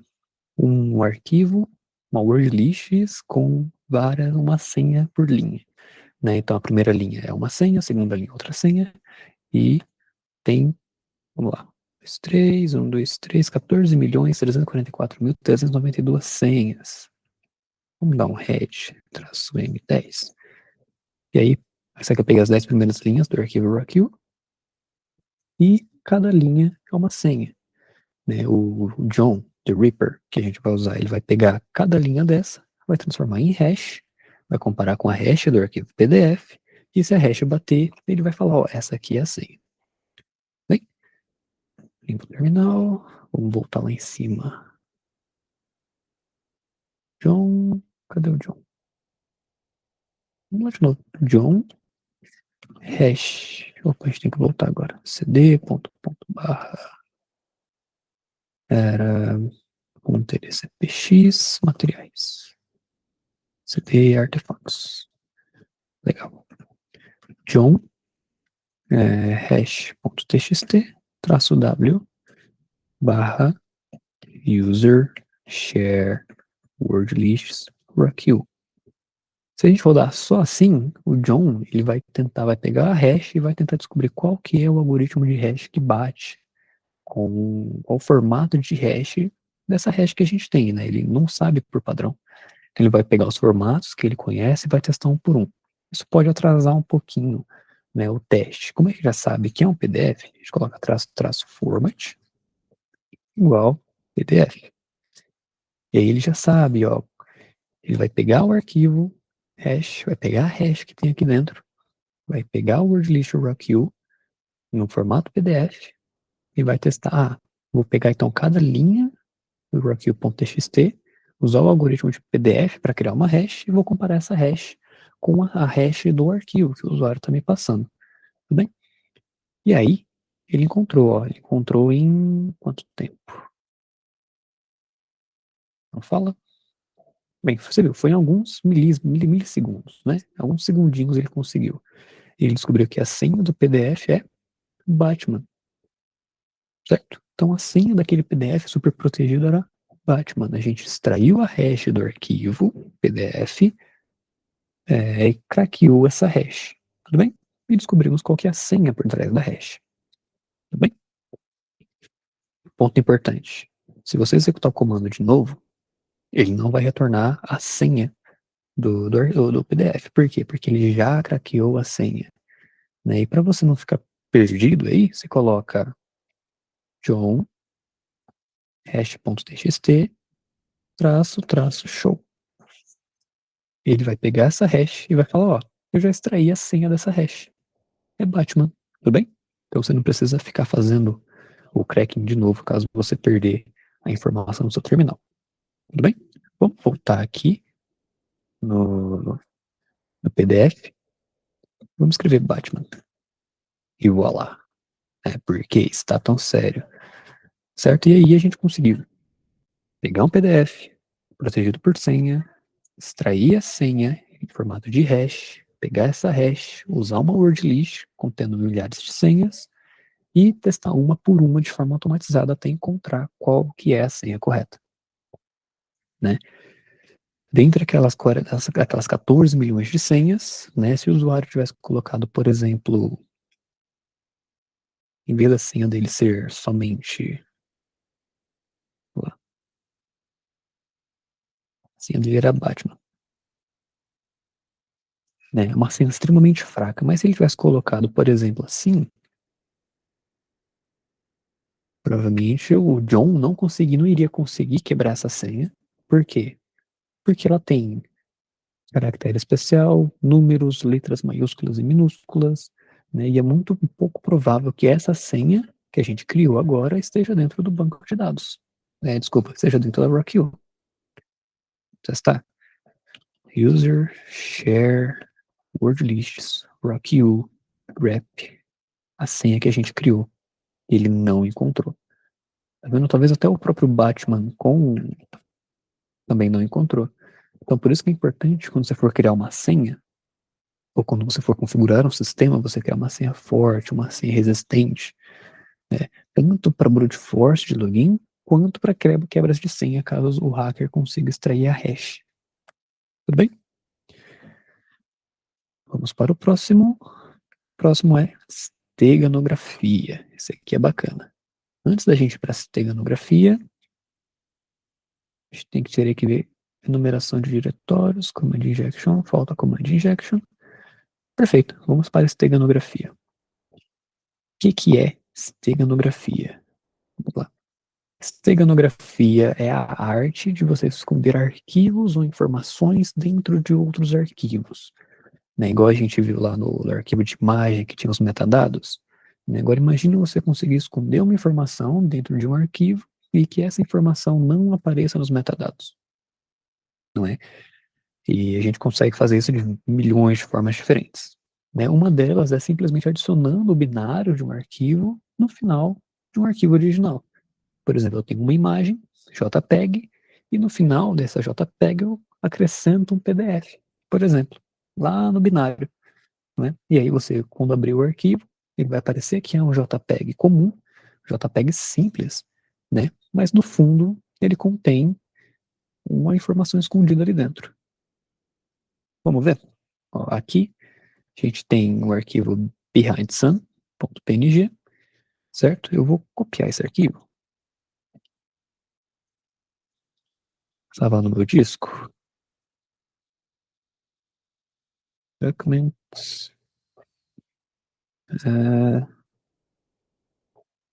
um arquivo, uma word list com uma senha por linha. Né? Então a primeira linha é uma senha, a segunda linha é outra senha, e tem, vamos lá, 14.344.392 senhas. Vamos dar um head, traço M10. E aí, você quer pegar as 10 primeiras linhas do arquivo Rockio, e cada linha é uma senha. Né? O John, the Reaper, que a gente vai usar, ele vai pegar cada linha dessa, vai transformar em hash, vai comparar com a hash do arquivo PDF, e se a hash bater, ele vai falar, ó, essa aqui é a senha. Bem, limpo o terminal, vamos voltar lá em cima. John, cadê o John? Vamos lá de novo. John, hash, opa, a gente tem que voltar agora. cd, barra, era, .tdcpx, materiais. cd, artefatos. Legal. John, hash.txt, -w, barra, user, share, word lists, Rockio. Se a gente rodar só assim, o John, ele vai pegar a hash e vai tentar descobrir qual que é o algoritmo de hash que bate com qual o formato de hash dessa hash que a gente tem, né? Ele não sabe por padrão. Então, ele vai pegar os formatos que ele conhece e vai testar um por um. Isso pode atrasar um pouquinho, né, o teste. Como é que já sabe que é um PDF? A gente coloca traço format igual PDF. E aí ele já sabe, ó, ele vai pegar o arquivo hash, vai pegar a hash que tem aqui dentro, vai pegar o word list Rockio no formato PDF e vai testar. Ah, vou pegar então cada linha do Rockio.txt, usar o algoritmo de PDF para criar uma hash e vou comparar essa hash com a hash do arquivo que o usuário está me passando. Tudo bem? E aí, ele encontrou em quanto tempo? Não fala? Bem, você viu, foi em alguns milissegundos, né? Alguns segundinhos ele conseguiu. Ele descobriu que a senha do PDF é Batman, certo? Então a senha daquele PDF super protegido era Batman. A gente extraiu a hash do arquivo PDF e craqueou essa hash, tudo bem? E descobrimos qual que é a senha por trás da hash, tudo bem? Ponto importante. Se você executar o comando de novo, ele não vai retornar a senha do PDF. Por quê? Porque ele já craqueou a senha. Né? E para você não ficar perdido aí, você coloca John hash.txt show. ele vai pegar essa hash e vai falar, ó, eu já extraí a senha dessa hash. É Batman, tudo bem? Então você não precisa ficar fazendo o cracking de novo caso você perder a informação no seu terminal. Tudo bem? Vamos voltar aqui no PDF. Vamos escrever Batman. E voilá. Porque está tão sério. Certo? E aí a gente conseguiu pegar um PDF protegido por senha, extrair a senha em formato de hash, pegar essa hash, usar uma word list contendo milhares de senhas e testar uma por uma de forma automatizada até encontrar qual que é a senha correta. Né? Dentre aquelas 14 milhões de senhas, né, se o usuário tivesse colocado, por exemplo, em vez da senha dele ser somente. A senha dele era Batman. Né, uma senha extremamente fraca, mas se ele tivesse colocado, por exemplo, assim, provavelmente o John não iria conseguir quebrar essa senha. Por quê? Porque ela tem caractere especial, números, letras maiúsculas e minúsculas, né? E é muito pouco provável que essa senha que a gente criou agora esteja dentro do banco de dados. Desculpa, esteja dentro da RockU. Já está. User, share, word lists, RockU, grep, a senha que a gente criou. Ele não encontrou. Tá vendo? Talvez até o próprio Batman também não encontrou. Então, por isso que é importante, quando você for criar uma senha, ou quando você for configurar um sistema, você criar uma senha forte, uma senha resistente, né? Tanto para brute force de login, quanto para quebras de senha, caso o hacker consiga extrair a hash. Tudo bem? Vamos para o próximo. O próximo é steganografia. Esse aqui é bacana. Antes da gente ir para a steganografia, a gente tem que ter aqui ver enumeração de diretórios, command injection, falta command injection. Perfeito, vamos para a steganografia. O que é steganografia? Vamos lá. Steganografia é a arte de você esconder arquivos ou informações dentro de outros arquivos. Né? Igual a gente viu lá no arquivo de imagem que tinha os metadados. Né? Agora imagine você conseguir esconder uma informação dentro de um arquivo e que essa informação não apareça nos metadados. Não é? E a gente consegue fazer isso de milhões de formas diferentes. Né? Uma delas é simplesmente adicionando o binário de um arquivo no final de um arquivo original. Por exemplo, eu tenho uma imagem, JPEG, e no final dessa JPEG eu acrescento um PDF, por exemplo, lá no binário. Né? E aí você, quando abrir o arquivo, ele vai aparecer que é um JPEG comum, JPEG simples, né? Mas no fundo ele contém uma informação escondida ali dentro. Vamos ver? Ó, aqui a gente tem o arquivo behindsun.png, certo? Eu vou copiar esse arquivo, salvar no meu disco. Documents,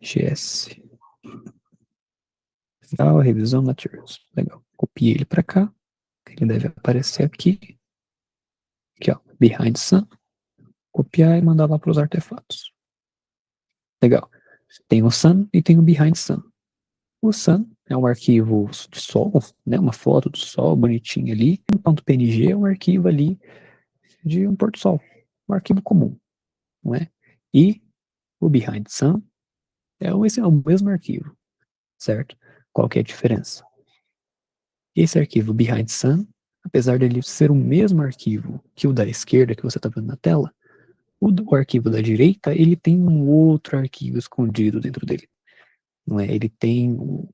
GS. Legal, revisão materials. Legal. Copiei ele para cá. Ele deve aparecer aqui. Aqui, ó. Behind Sun. Copiar e mandar lá para os artefatos. Legal. Tem o Sun e tem o Behind Sun. O Sun é um arquivo de sol, né? Uma foto do sol bonitinha ali. O ponto .png é um arquivo ali de um pôr do sol. Um arquivo comum, não é? E o Behind Sun esse é o mesmo arquivo, certo? Qual que é a diferença? Esse arquivo Behind Sun, apesar dele ser o mesmo arquivo que o da esquerda que você está vendo na tela, o arquivo da direita, ele tem um outro arquivo escondido dentro dele. Não é? Ele tem um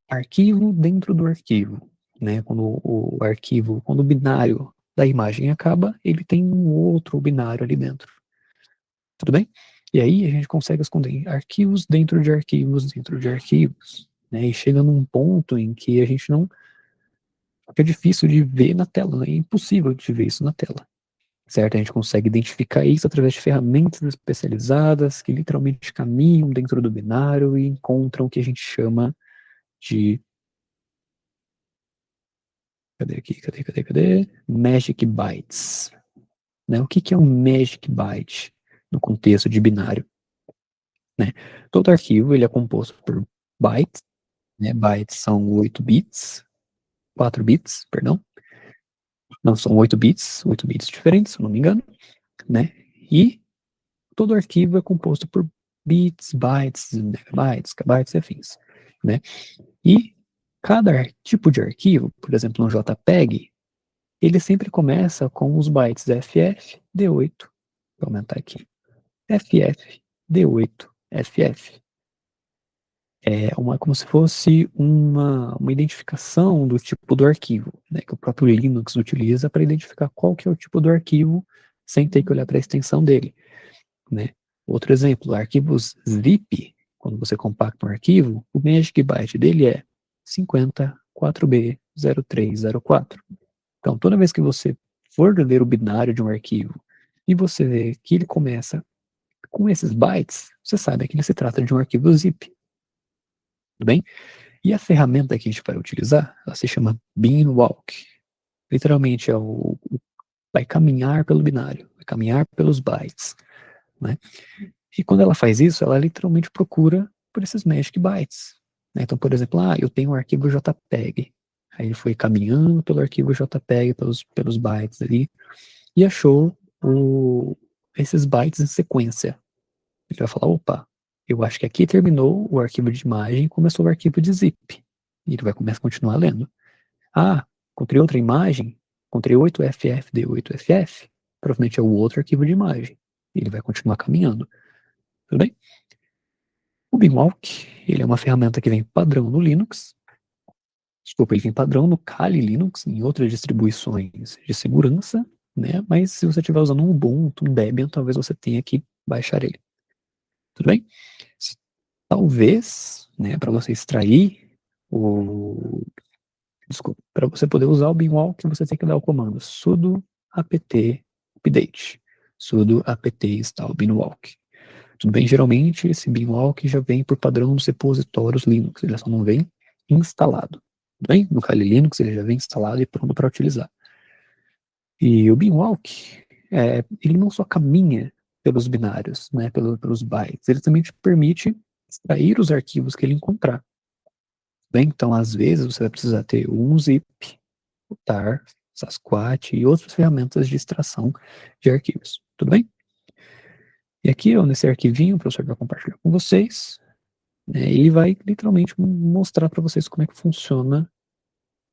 arquivo dentro do arquivo. Né? Quando o binário da imagem acaba, ele tem um outro binário ali dentro. Tudo bem? E aí a gente consegue esconder arquivos dentro de arquivos dentro de arquivos. Né? E chega num ponto em que a gente não é difícil de ver na tela, né? É impossível de ver isso na tela, certo? A gente consegue identificar isso através de ferramentas especializadas que literalmente caminham dentro do binário e encontram o que a gente chama de Cadê aqui? Cadê? Magic Bytes. Né? O que é um Magic Byte no contexto de binário? Né? Todo arquivo ele é composto por bytes, né? Bytes são 8 bits, 4 bits, perdão. Não, são 8 bits diferentes, se eu não me engano, né? E todo arquivo é composto por bits, bytes, megabytes, kbytes e afins, né? E cada tipo de arquivo, por exemplo, um JPEG, ele sempre começa com os bytes FF, D8, vou aumentar aqui, FF, D8, FF. Como se fosse uma identificação do tipo do arquivo, né, que o próprio Linux utiliza para identificar qual que é o tipo do arquivo sem ter que olhar para a extensão dele, né. Outro exemplo, arquivos zip, quando você compacta um arquivo, o Magic Byte dele é 54B0304. Então, toda vez que você for ler o binário de um arquivo e você vê que ele começa com esses bytes, você sabe que ele se trata de um arquivo zip, tudo bem? E a ferramenta que a gente vai utilizar, ela se chama Beanwalk. Literalmente vai caminhar pelo binário, vai caminhar pelos bytes, né? E quando ela faz isso, ela literalmente procura por esses magic bytes, né? Então, por exemplo, eu tenho um arquivo JPEG. Aí ele foi caminhando pelo arquivo JPEG, pelos bytes ali, e achou esses bytes em sequência. Ele vai falar, opa, eu acho que aqui terminou o arquivo de imagem e começou o arquivo de zip. E ele vai começar a continuar lendo. Encontrei outra imagem, encontrei 8FFD8FF, provavelmente é o outro arquivo de imagem. E ele vai continuar caminhando. Tudo bem? O Beanwalk, ele é uma ferramenta que vem padrão no Linux. Desculpa, ele vem padrão no Kali Linux, em outras distribuições de segurança, né? Mas se você estiver usando um Ubuntu, um Debian, talvez você tenha que baixar ele. Tudo bem? Talvez, né, para você extrair o. Desculpa, para você poder usar o Beanwalk, você tem que dar o comando sudo apt update, sudo apt install Beanwalk. Tudo bem? Geralmente esse Beanwalk já vem por padrão nos repositórios Linux, ele só não vem instalado. Tudo bem? No Kali Linux ele já vem instalado e pronto para utilizar. E o Beanwalk, ele não só caminha pelos binários, né, pelos bytes, ele também te permite extrair os arquivos que ele encontrar. Bem, então, às vezes, você vai precisar ter um zip, o tar, Sasquatch e outras ferramentas de extração de arquivos. Tudo bem? E aqui, ó, nesse arquivinho, o professor vai compartilhar com vocês, né, e vai literalmente mostrar para vocês como é que funciona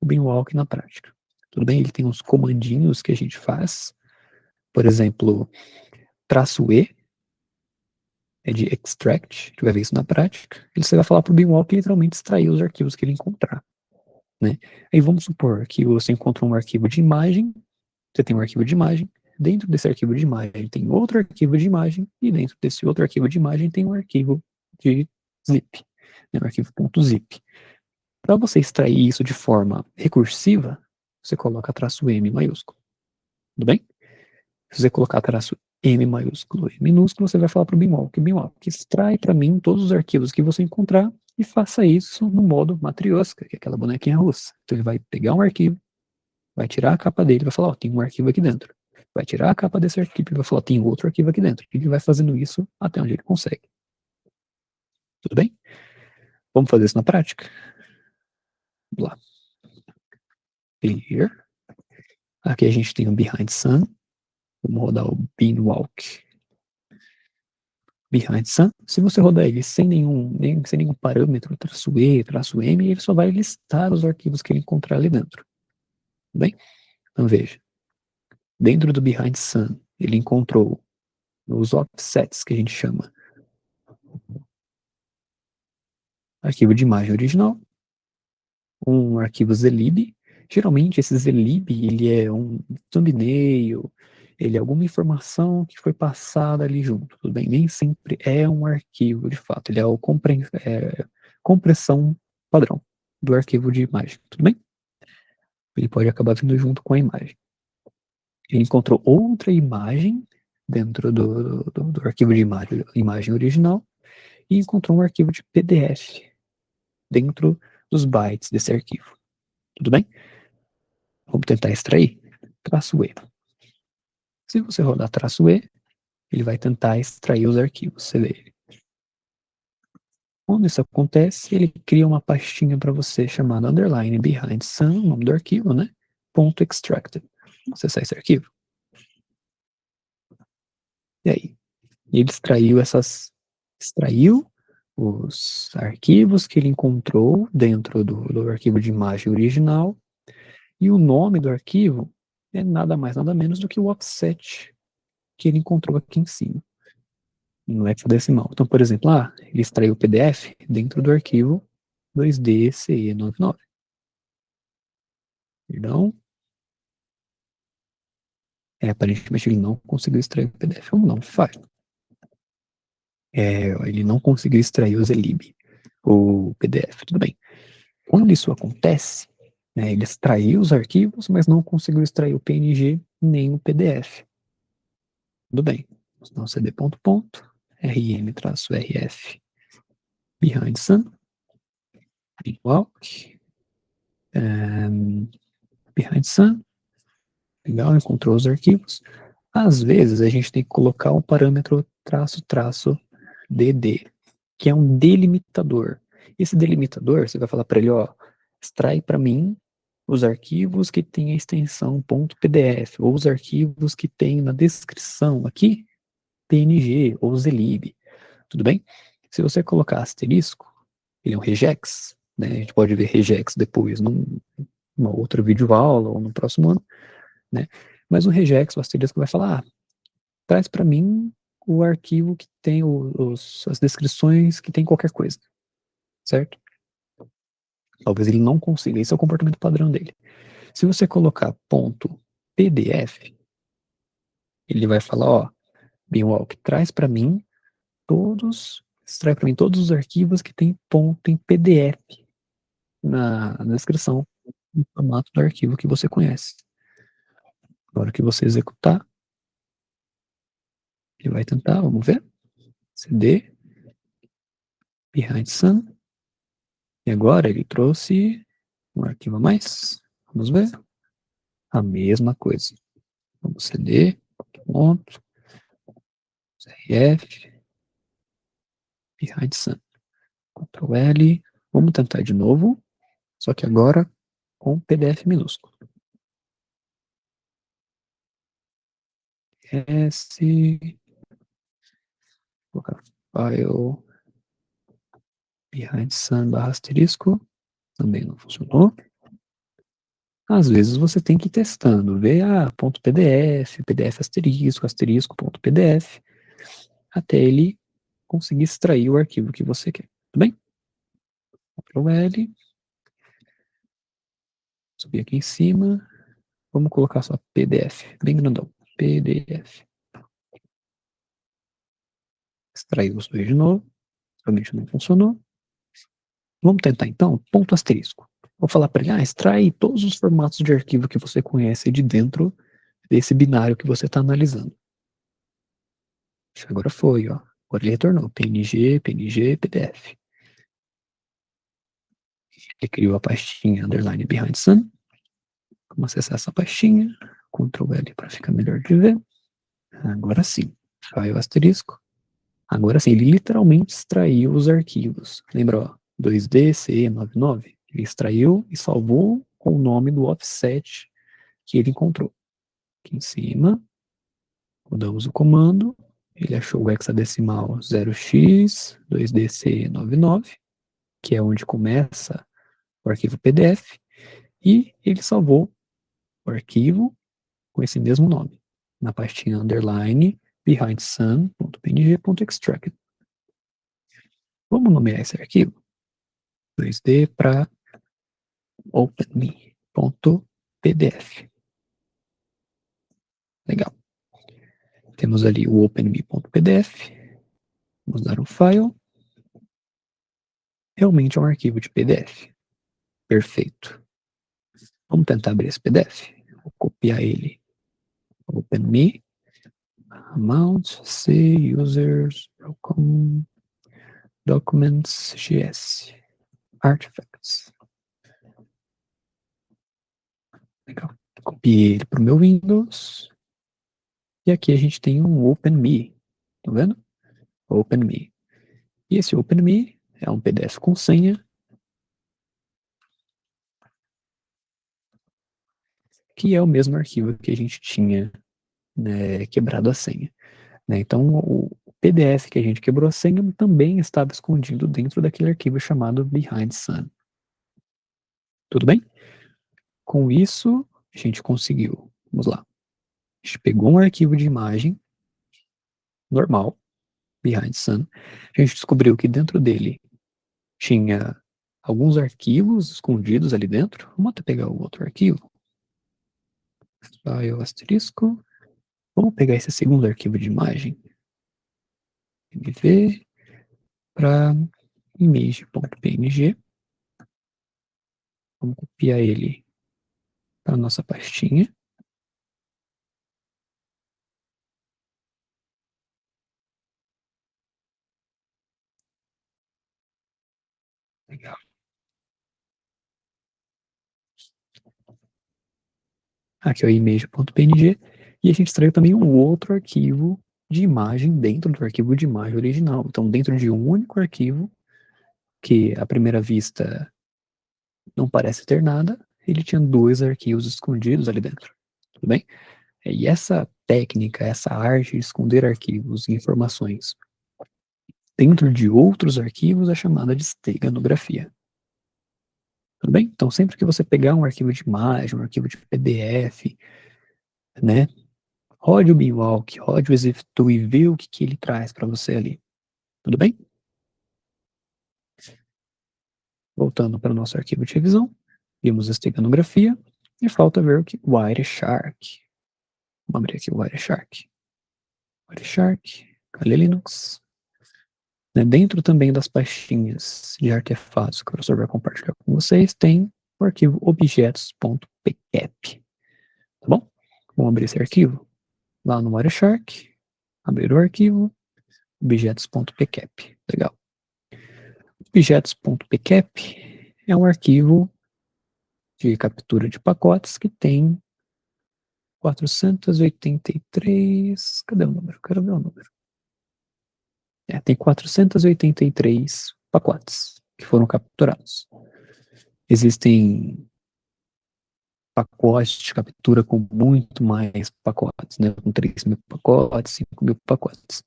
o Beanwalk na prática. Tudo bem? Ele tem uns comandinhos que a gente faz, por exemplo, -E, é de extract, a gente vai ver isso na prática, e você vai falar para o Beanwalk literalmente extrair os arquivos que ele encontrar. Né? Aí vamos supor que você encontrou um arquivo de imagem, você tem um arquivo de imagem, dentro desse arquivo de imagem tem outro arquivo de imagem, e dentro desse outro arquivo de imagem tem um arquivo de zip, né, um arquivo .zip. Para você extrair isso de forma recursiva, você coloca -M maiúsculo. Tudo bem? Se você colocar -M maiúsculo e minúsculo, você vai falar para o Beanwalk, extrai para mim todos os arquivos que você encontrar e faça isso no modo matrioska, que é aquela bonequinha russa. Então ele vai pegar um arquivo, vai tirar a capa dele, vai falar, tem um arquivo aqui dentro. Vai tirar a capa desse arquivo e vai falar, tem outro arquivo aqui dentro. E ele vai fazendo isso até onde ele consegue. Tudo bem? Vamos fazer isso na prática? Vamos lá. Clear. Aqui a gente tem o Behind Sun. Vamos rodar o Beanwalk Behind Sun. Se você rodar ele sem nenhum parâmetro, -E, -M, ele só vai listar os arquivos que ele encontrar ali dentro. Tudo bem? Então veja. Dentro do Behind Sun, ele encontrou os offsets que a gente chama. Arquivo de imagem original, um arquivo zlib. Geralmente esse zlib, ele é um thumbnail, ele é alguma informação que foi passada ali junto, tudo bem? Nem sempre é um arquivo de fato, ele é a compressão padrão do arquivo de imagem, tudo bem? Ele pode acabar vindo junto com a imagem. Ele encontrou outra imagem dentro do arquivo de imagem original e encontrou um arquivo de PDF dentro dos bytes desse arquivo. Tudo bem? Vamos tentar extrair? Traço E. Se você rodar traço E, ele vai tentar extrair os arquivos. Você vê. Quando isso acontece, ele cria uma pastinha para você chamada underline behind sun, o nome do arquivo, né? Ponto .extracted. Vamos acessar esse arquivo. E aí? Ele extraiu os arquivos que ele encontrou dentro do arquivo de imagem original, e o nome do arquivo é nada mais, nada menos do que o offset que ele encontrou aqui em cima, no hexadecimal. Então, por exemplo, ele extraiu o PDF dentro do arquivo 2D-CE99. Perdão. Aparentemente ele não conseguiu extrair o PDF. Vamos dar um file. Ele não conseguiu extrair o Zlib, o PDF. Tudo bem. Quando isso acontece, né, ele extraiu os arquivos, mas não conseguiu extrair o PNG nem o PDF. Tudo bem. Vamos dar um cd ponto ponto, rm-rf behind sun, walk, behind sun. Legal, encontrou os arquivos. Às vezes a gente tem que colocar um parâmetro traço dd, que é um delimitador. Esse delimitador, você vai falar para ele, extrai para mim os arquivos que têm a extensão .pdf, ou os arquivos que tem na descrição aqui, png ou zlib, tudo bem? Se você colocar asterisco, ele é um regex, né? A gente pode ver regex depois numa outra videoaula ou no próximo ano, né? Mas o regex, o asterisco vai falar, traz para mim o arquivo que tem as descrições que tem qualquer coisa, certo? Talvez ele não consiga, esse é o comportamento padrão dele. Se você colocar .pdf, ele vai falar, Beanwalk, extrai para mim todos os arquivos que tem ponto em PDF na descrição, no formato do arquivo que você conhece. Na hora que você executar, ele vai tentar, vamos ver, cd, behind sun, e agora ele trouxe um arquivo a mais, vamos ver, a mesma coisa. Vamos cd, ponto, rf, behind sun, Ctrl L, vamos tentar de novo, só que agora com PDF minúsculo. S, colocar file, behind sun barra asterisco, também não funcionou. Às vezes você tem que ir testando, ver ponto .pdf, PDF asterisco, asterisco, ponto .pdf, até ele conseguir extrair o arquivo que você quer, tudo bem? Ctrl L, subir aqui em cima, vamos colocar só PDF, bem grandão, PDF. Extrair os dois de novo, realmente não funcionou. Vamos tentar então, ponto asterisco. Vou falar para ele, extrai todos os formatos de arquivo que você conhece de dentro desse binário que você está analisando. Agora foi, Agora ele retornou, PNG, PNG, PDF. Ele criou a pastinha underline behind sun. Vamos acessar essa pastinha. Ctrl L para ficar melhor de ver. Agora sim, file asterisco. Agora sim, ele literalmente extraiu os arquivos. Lembra, 2D, CE99? Ele extraiu e salvou com o nome do offset que ele encontrou. Aqui em cima, mudamos o comando, ele achou o hexadecimal 0x2dc99, que é onde começa o arquivo PDF, e ele salvou o arquivo com esse mesmo nome, na pastinha underline behind sun.png.extract. Vamos nomear esse arquivo 2D para openme.pdf. Legal. Temos ali o openme.pdf. Vamos dar um file. Realmente é um arquivo de PDF. Perfeito. Vamos tentar abrir esse PDF. Vou copiar ele. OpenMe. Amount, C, users, documents, GS. Artifacts. Legal. Copiei ele para o meu Windows. E aqui a gente tem um OpenMe. Tá vendo? OpenMe. E esse OpenMe é um PDF com senha, que é o mesmo arquivo que a gente tinha, né, quebrado a senha. Né? Então, o PDF que a gente quebrou a senha também estava escondido dentro daquele arquivo chamado Behind Sun. Tudo bem? Com isso, a gente conseguiu. Vamos lá. A gente pegou um arquivo de imagem normal, Behind Sun. A gente descobriu que dentro dele tinha alguns arquivos escondidos ali dentro. Vamos até pegar o outro arquivo. File asterisco. Vamos pegar esse segundo arquivo de imagem. MV para image.png. Vamos copiar ele para a nossa pastinha. Legal. Aqui é o image.png. E a gente extraiu também um outro arquivo de imagem dentro do arquivo de imagem original. Então, dentro de um único arquivo, que à primeira vista não parece ter nada, ele tinha dois arquivos escondidos ali dentro. Tudo bem? E essa técnica, essa arte de esconder arquivos e informações dentro de outros arquivos é chamada de steganografia. Tudo bem? Então, sempre que você pegar um arquivo de imagem, um arquivo de PDF, né, rode o Binwalk, rode o ExifTool e vê o que ele traz para você ali. Tudo bem? Voltando para o nosso arquivo de revisão, vimos a steganografia e falta ver o que Wireshark. Vamos abrir aqui o Wireshark. Wireshark, Kali Linux. Né, dentro também das pastinhas de artefatos que o professor vai compartilhar com vocês, tem o arquivo objetos.pcap. Tá bom? Vamos abrir esse arquivo lá no Wireshark, abrir o arquivo, objetos.pcap. Legal. Objetos.pcap é um arquivo de captura de pacotes que tem 483. Cadê o número? Quero ver o número. Tem 483 pacotes que foram capturados. Existem pacotes de captura com muito mais pacotes, né? Com 3.000 pacotes, 5.000 pacotes.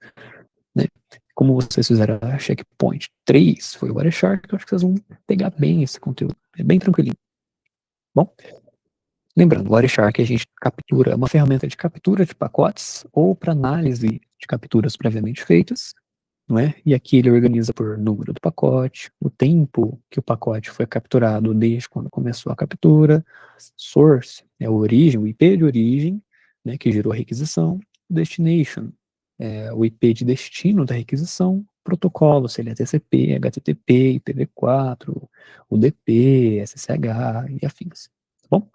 Né? Como vocês fizeram a checkpoint 3, foi o Wireshark, eu acho que vocês vão pegar bem esse conteúdo. É bem tranquilinho. Bom, lembrando, o Wireshark a gente captura, é uma ferramenta de captura de pacotes ou para análise de capturas previamente feitas, não é? E aqui ele organiza por número do pacote, o tempo que o pacote foi capturado desde quando começou a captura, source é a origem, o IP de origem, né, que gerou a requisição, destination é o IP de destino da requisição, protocolo, se ele é TCP, HTTP, IPv4, UDP, SSH e afins. Tá bom?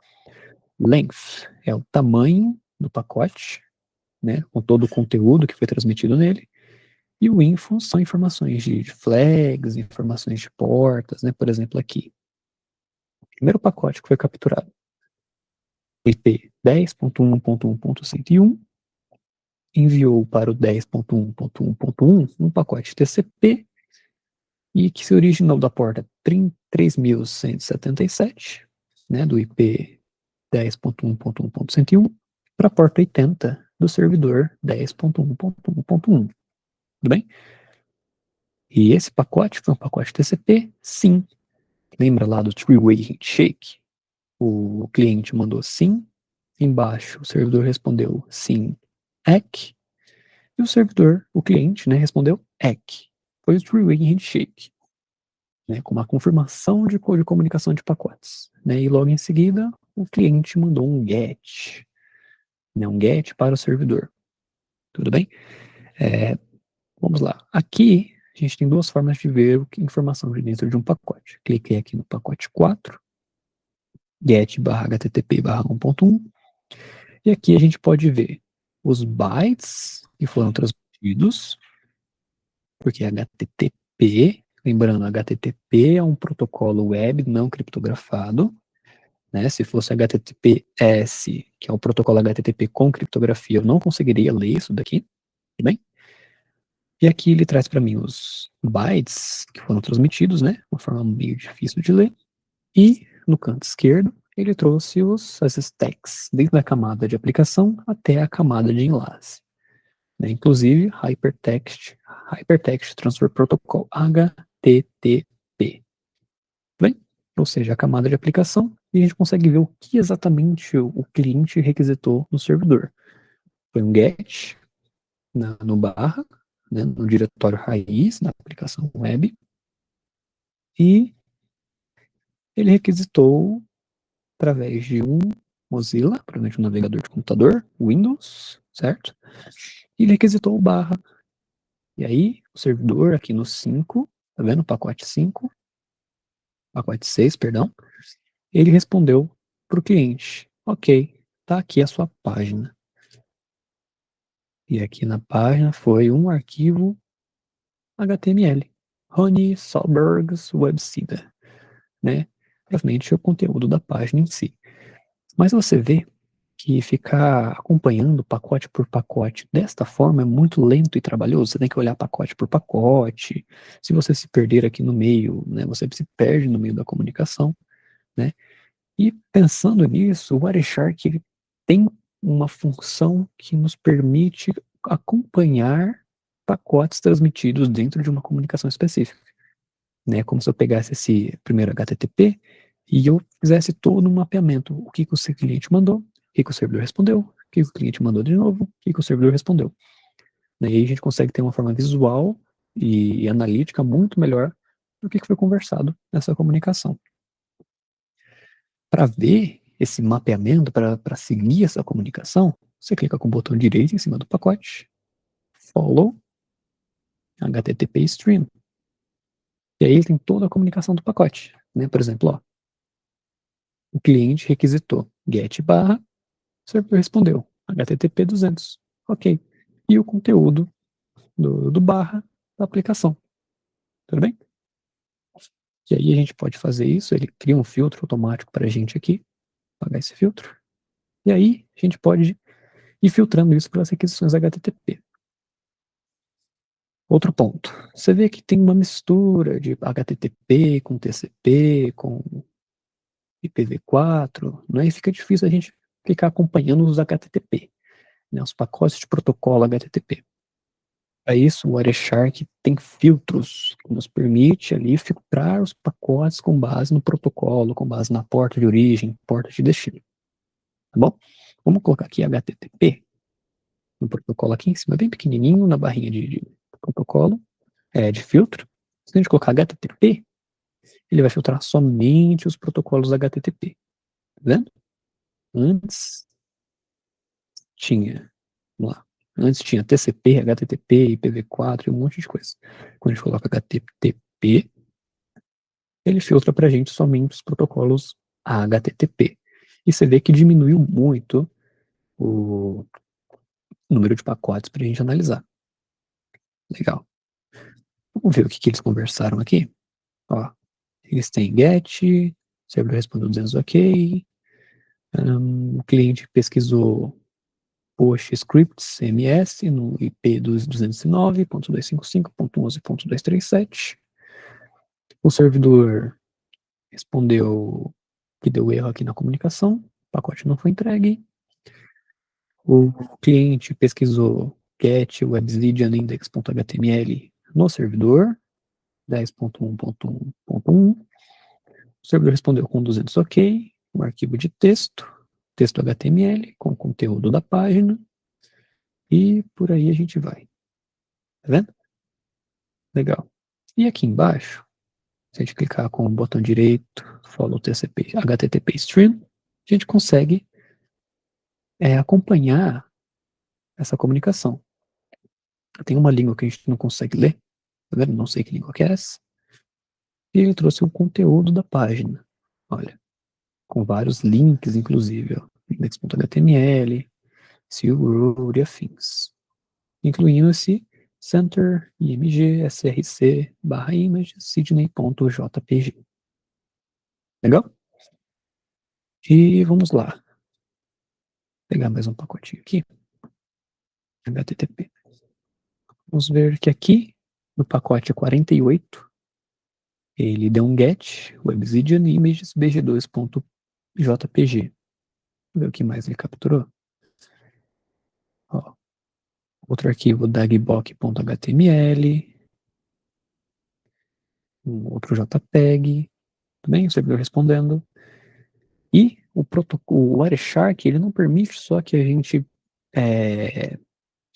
Length é o tamanho do pacote, né, com todo o conteúdo que foi transmitido nele. E o info são informações de flags, informações de portas, né? Por exemplo, aqui. O primeiro pacote que foi capturado, IP 10.1.1.101, enviou para o 10.1.1.1 um pacote TCP e que se originou da porta 3177, né, do IP 10.1.1.101, para a porta 80 do servidor 10.1.1.1. Tudo bem? E esse pacote foi um pacote TCP? Sim. Lembra lá do three-way handshake? O cliente mandou sim, embaixo o servidor respondeu sim, EC, e o servidor, o cliente, né, respondeu EC. Foi o three-way handshake, né, com uma confirmação de comunicação de pacotes. Né, e logo em seguida, o cliente mandou um GET, né, um GET para o servidor. Tudo bem? Vamos lá. Aqui, a gente tem duas formas de ver a informação de dentro de um pacote. Cliquei aqui no pacote 4, get/http/1.1, e aqui a gente pode ver os bytes que foram transmitidos, porque HTTP, lembrando, HTTP é um protocolo web não criptografado, né? Se fosse HTTPS, que é o protocolo HTTP com criptografia, eu não conseguiria ler isso daqui, tudo bem? E aqui ele traz para mim os bytes que foram transmitidos, né? Uma forma meio difícil de ler. E no canto esquerdo, ele trouxe as stacks, desde a camada de aplicação até a camada de enlace. Né? Inclusive, Hypertext Transfer Protocol, HTTP. Bem? Ou seja, a camada de aplicação, e a gente consegue ver o que exatamente o cliente requisitou no servidor. Foi um GET no barra, né, no diretório raiz da aplicação web, e ele requisitou através de um Mozilla, provavelmente um navegador de computador, Windows, certo? E ele requisitou o barra. E aí, o servidor aqui no 5, tá vendo? Pacote 5, pacote 6, perdão, ele respondeu para o cliente: ok, tá aqui a sua página. E aqui na página foi um arquivo HTML, Honey Solberg's Website, né? Provavelmente o conteúdo da página em si. Mas você vê que ficar acompanhando pacote por pacote desta forma é muito lento e trabalhoso. Você tem que olhar pacote por pacote. Se você se perder aqui no meio, né, você se perde no meio da comunicação, né? E pensando nisso, o Wireshark ele tem uma função que nos permite acompanhar pacotes transmitidos dentro de uma comunicação específica, né? Como se eu pegasse esse primeiro HTTP e eu fizesse todo um mapeamento. O que o seu cliente mandou, o que o servidor respondeu, o que o cliente mandou de novo, o que o servidor respondeu. E aí a gente consegue ter uma forma visual e analítica muito melhor do que foi conversado nessa comunicação. Para ver esse mapeamento, para seguir essa comunicação, você clica com o botão direito em cima do pacote, Follow HTTP Stream. E aí ele tem toda a comunicação do pacote. Né? Por exemplo, ó, o cliente requisitou get barra, o servidor respondeu HTTP 200. Ok. E o conteúdo do barra da aplicação. Tudo bem? E aí a gente pode fazer isso, ele cria um filtro automático para a gente aqui, apagar esse filtro. E aí a gente pode ir filtrando isso pelas requisições HTTP. Outro ponto, você vê que tem uma mistura de HTTP com TCP, com IPv4, né? E fica difícil a gente ficar acompanhando os HTTP, né? Os pacotes de protocolo HTTP. Para isso, o Wireshark tem filtros que nos permite ali filtrar os pacotes com base no protocolo, com base na porta de origem, porta de destino. Tá bom? Vamos colocar aqui HTTP no protocolo aqui em cima, bem pequenininho, na barrinha de protocolo, de filtro. Se a gente colocar HTTP, ele vai filtrar somente os protocolos HTTP. Tá vendo? Antes tinha, vamos lá, antes tinha TCP, HTTP, IPv4 e um monte de coisa. Quando a gente coloca HTTP, ele filtra para a gente somente os protocolos HTTP. E você vê que diminuiu muito o número de pacotes para a gente analisar. Legal. Vamos ver o que eles conversaram aqui. Ó, eles têm GET, o servidor respondeu dizendo OK, o cliente pesquisou PostScripts MS no IP dos 209.255.11.237. O servidor respondeu que deu erro aqui na comunicação, o pacote não foi entregue. O cliente pesquisou get websidian index.html no servidor 10.1.1.1. O servidor respondeu com 200 OK, um arquivo de texto HTML com conteúdo da página, e por aí a gente vai. Tá vendo? Legal. E aqui embaixo, se a gente clicar com o botão direito, follow TCP, HTTP stream, a gente consegue acompanhar essa comunicação. Tem uma língua que a gente não consegue ler, tá vendo? Não sei que língua que é essa. E ele trouxe o conteúdo da página. Olha, com vários links, inclusive, ó, index.html, Silverwood e afins, incluindo esse center, img, src, barra image, sydney.jpg. Legal? E vamos lá. Vou pegar mais um pacotinho aqui. HTTP. Vamos ver que aqui, no pacote 48, ele deu um get, WebZidian Images bg2.jpg. Vamos ver o que mais ele capturou. Ó, outro arquivo dagbock.html, um outro JPEG, tudo bem? O servidor respondendo. E o protocolo, o Wireshark, ele não permite só que a gente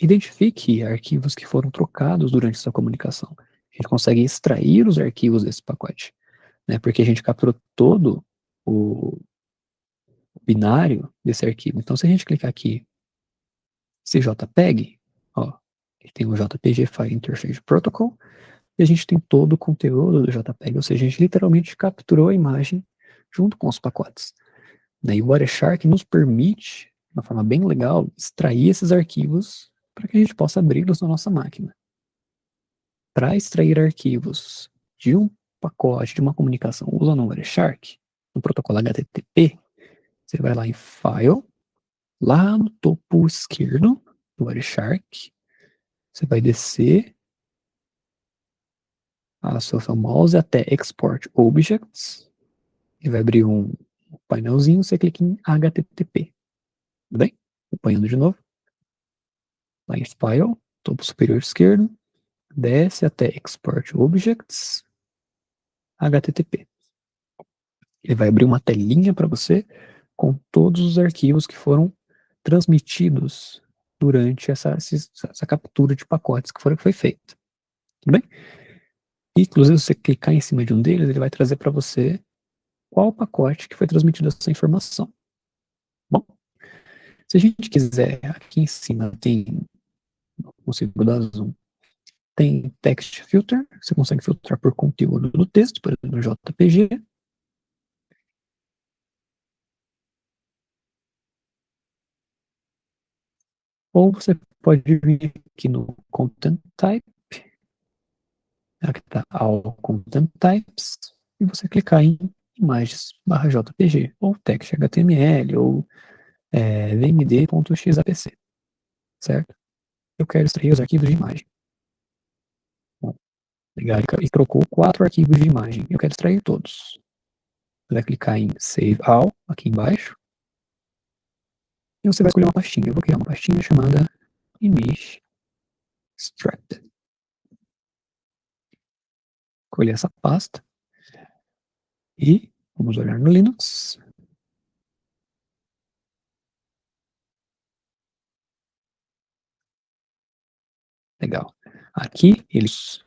identifique arquivos que foram trocados durante essa comunicação. A gente consegue extrair os arquivos desse pacote, né? Porque a gente capturou todo o binário desse arquivo. Então, se a gente clicar aqui, CJPEG, ó, tem o JPG File Interface Protocol, e a gente tem todo o conteúdo do JPEG, ou seja, a gente literalmente capturou a imagem junto com os pacotes. Né? E o Wireshark nos permite, de uma forma bem legal, extrair esses arquivos para que a gente possa abri-los na nossa máquina. Para extrair arquivos de um pacote, de uma comunicação usando o Wireshark, no protocolo HTTP, você vai lá em File, lá no topo esquerdo do Wireshark, você vai descer a seu mouse até Export Objects, e vai abrir um painelzinho, você clica em HTTP. Tudo bem? Acompanhando de novo. Lá em File, topo superior esquerdo, desce até Export Objects, HTTP. Ele vai abrir uma telinha para você com todos os arquivos que foram transmitidos durante essa captura de pacotes que foi feita. Tudo bem? E, inclusive, se você clicar em cima de um deles, ele vai trazer para você qual pacote que foi transmitido essa informação. Bom, se a gente quiser, aqui em cima tem, não consigo dar zoom, tem text filter, você consegue filtrar por conteúdo do texto, por exemplo, no JPG. Ou você pode vir aqui no Content Type, aqui está All Content Types, e você clicar em imagens/jpg, ou text HTML, ou vmd.xapc, certo? Eu quero extrair os arquivos de imagem. Bom, legal, e trocou 4 arquivos de imagem. Eu quero extrair todos. Você vai clicar em Save All, aqui embaixo, e você vai escolher uma pastinha. Eu vou criar uma pastinha chamada Image Extracted. Escolher essa pasta e vamos olhar no Linux. Legal. Aqui eles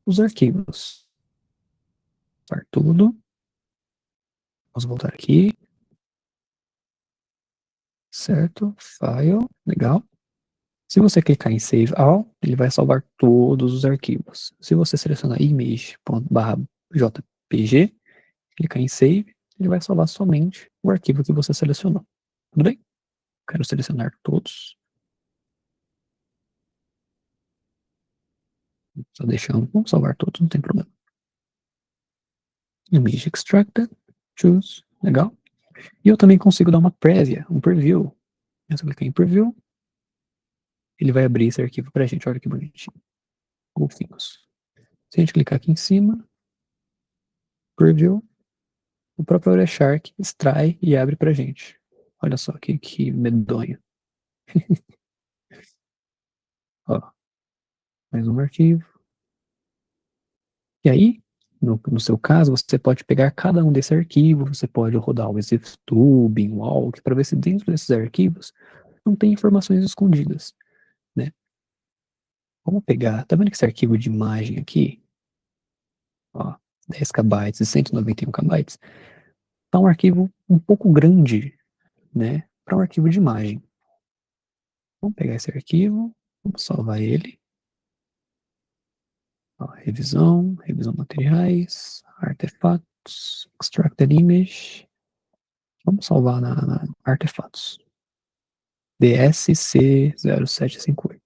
os arquivos. Para tudo. Vamos voltar aqui. Certo. File. Legal. Se você clicar em Save All, ele vai salvar todos os arquivos. Se você selecionar image.jpg, clicar em Save, ele vai salvar somente o arquivo que você selecionou. Tudo bem? Quero selecionar todos. Só deixando, vamos salvar todos, não tem problema. Image extracted, choose, legal. E eu também consigo dar uma prévia, um preview. Se eu clicar em preview, ele vai abrir esse arquivo pra gente, olha que bonitinho. Golfinhos. Se a gente clicar aqui em cima, preview, o próprio Wireshark extrai e abre pra gente. Olha só que medonho. Ó, mais um arquivo. E aí, no seu caso, você pode pegar cada um desses arquivos, você pode rodar o ExifTube, o Walk, para ver se dentro desses arquivos não tem informações escondidas, né? Vamos pegar, tá vendo que esse arquivo de imagem aqui, ó, 10 KB e 191 KB, tá um arquivo um pouco grande, né, para um arquivo de imagem. Vamos pegar esse arquivo, vamos salvar ele. Ó, revisão materiais, artefatos, extracted image. Vamos salvar na artefatos. DSC0758.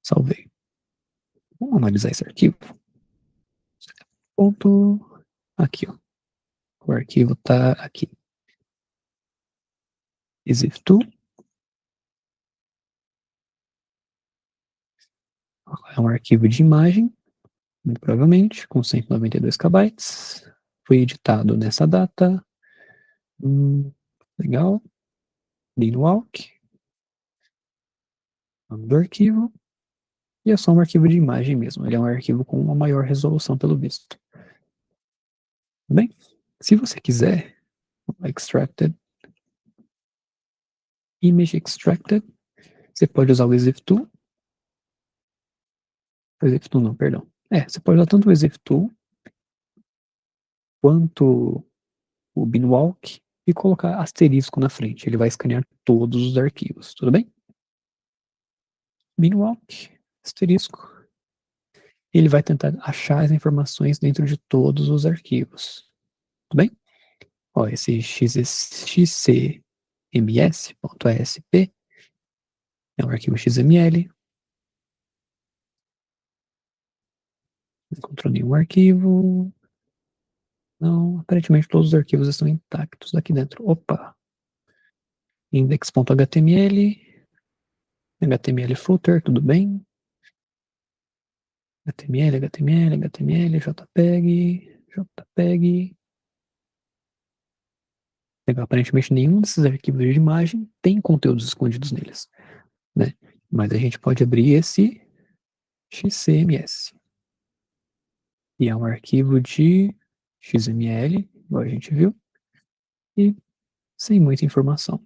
Salvei. Vamos analisar esse arquivo. Ponto aqui, ó. O arquivo está aqui. exif2 é um arquivo de imagem, muito provavelmente, com 192 KB. Foi editado nessa data. Legal. Binwalk. Nome do arquivo. E é só um arquivo de imagem mesmo. Ele é um arquivo com uma maior resolução, pelo visto. Bem, se você quiser, extracted, image extracted, você pode usar o exif2. O exif2 não, perdão. Você pode usar tanto o exif2 quanto o binwalk e colocar asterisco na frente. Ele vai escanear todos os arquivos, tudo bem? Binwalk, asterisco. Ele vai tentar achar as informações dentro de todos os arquivos, tudo bem? Ó, esse xcms.asp é um arquivo XML. Não encontrou nenhum arquivo. Não, aparentemente todos os arquivos estão intactos aqui dentro. Opa! Index.html, HTML footer, tudo bem? HTML, HTML, HTML, JPEG, JPEG. Legal, aparentemente nenhum desses arquivos de imagem tem conteúdos escondidos neles, né? Mas a gente pode abrir esse XCMS. E é um arquivo de XML, igual a gente viu, e sem muita informação.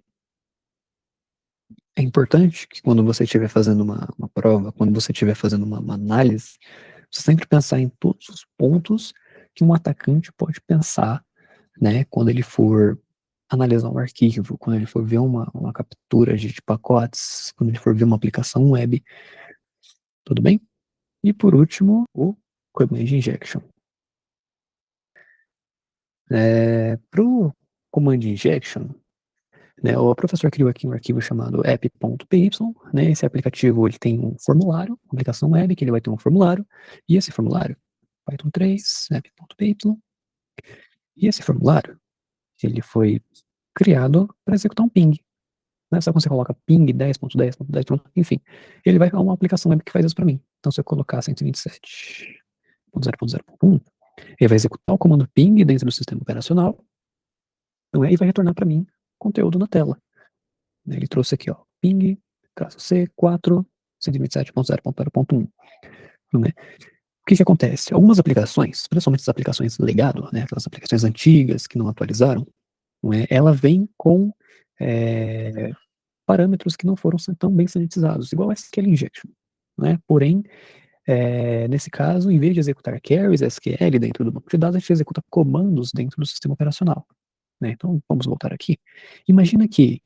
É importante que quando você estiver fazendo uma prova, quando você estiver fazendo uma análise, você sempre pensar em todos os pontos que um atacante pode pensar, né, quando ele for analisar um arquivo, quando ele for ver uma captura de pacotes, quando ele for ver uma aplicação web, tudo bem? E por último, o Command Injection. Para o Command Injection, né, o professor criou aqui um arquivo chamado app.py, né, esse aplicativo ele tem um formulário, uma aplicação web, que ele vai ter um formulário, e esse formulário, Python 3, app.py, e esse formulário, ele foi criado para executar um ping. Né? Sabe quando você coloca ping 10.10.10, enfim, ele vai criar uma aplicação web que faz isso para mim. Então, se eu colocar 127.0.0.1, ele vai executar o comando ping dentro do sistema operacional, não é? E vai retornar para mim conteúdo na tela. Ele trouxe aqui, ó, ping, C4, 127.0.0.1. Né? O que acontece? Algumas aplicações, principalmente as aplicações legado, né, aquelas aplicações antigas que não atualizaram, não é? Ela vem com parâmetros que não foram tão bem sanitizados, igual SQL Injection. Né? Porém, nesse caso, em vez de executar queries SQL dentro do banco de dados, a gente executa comandos dentro do sistema operacional. Né? Então, vamos voltar aqui. Imagina que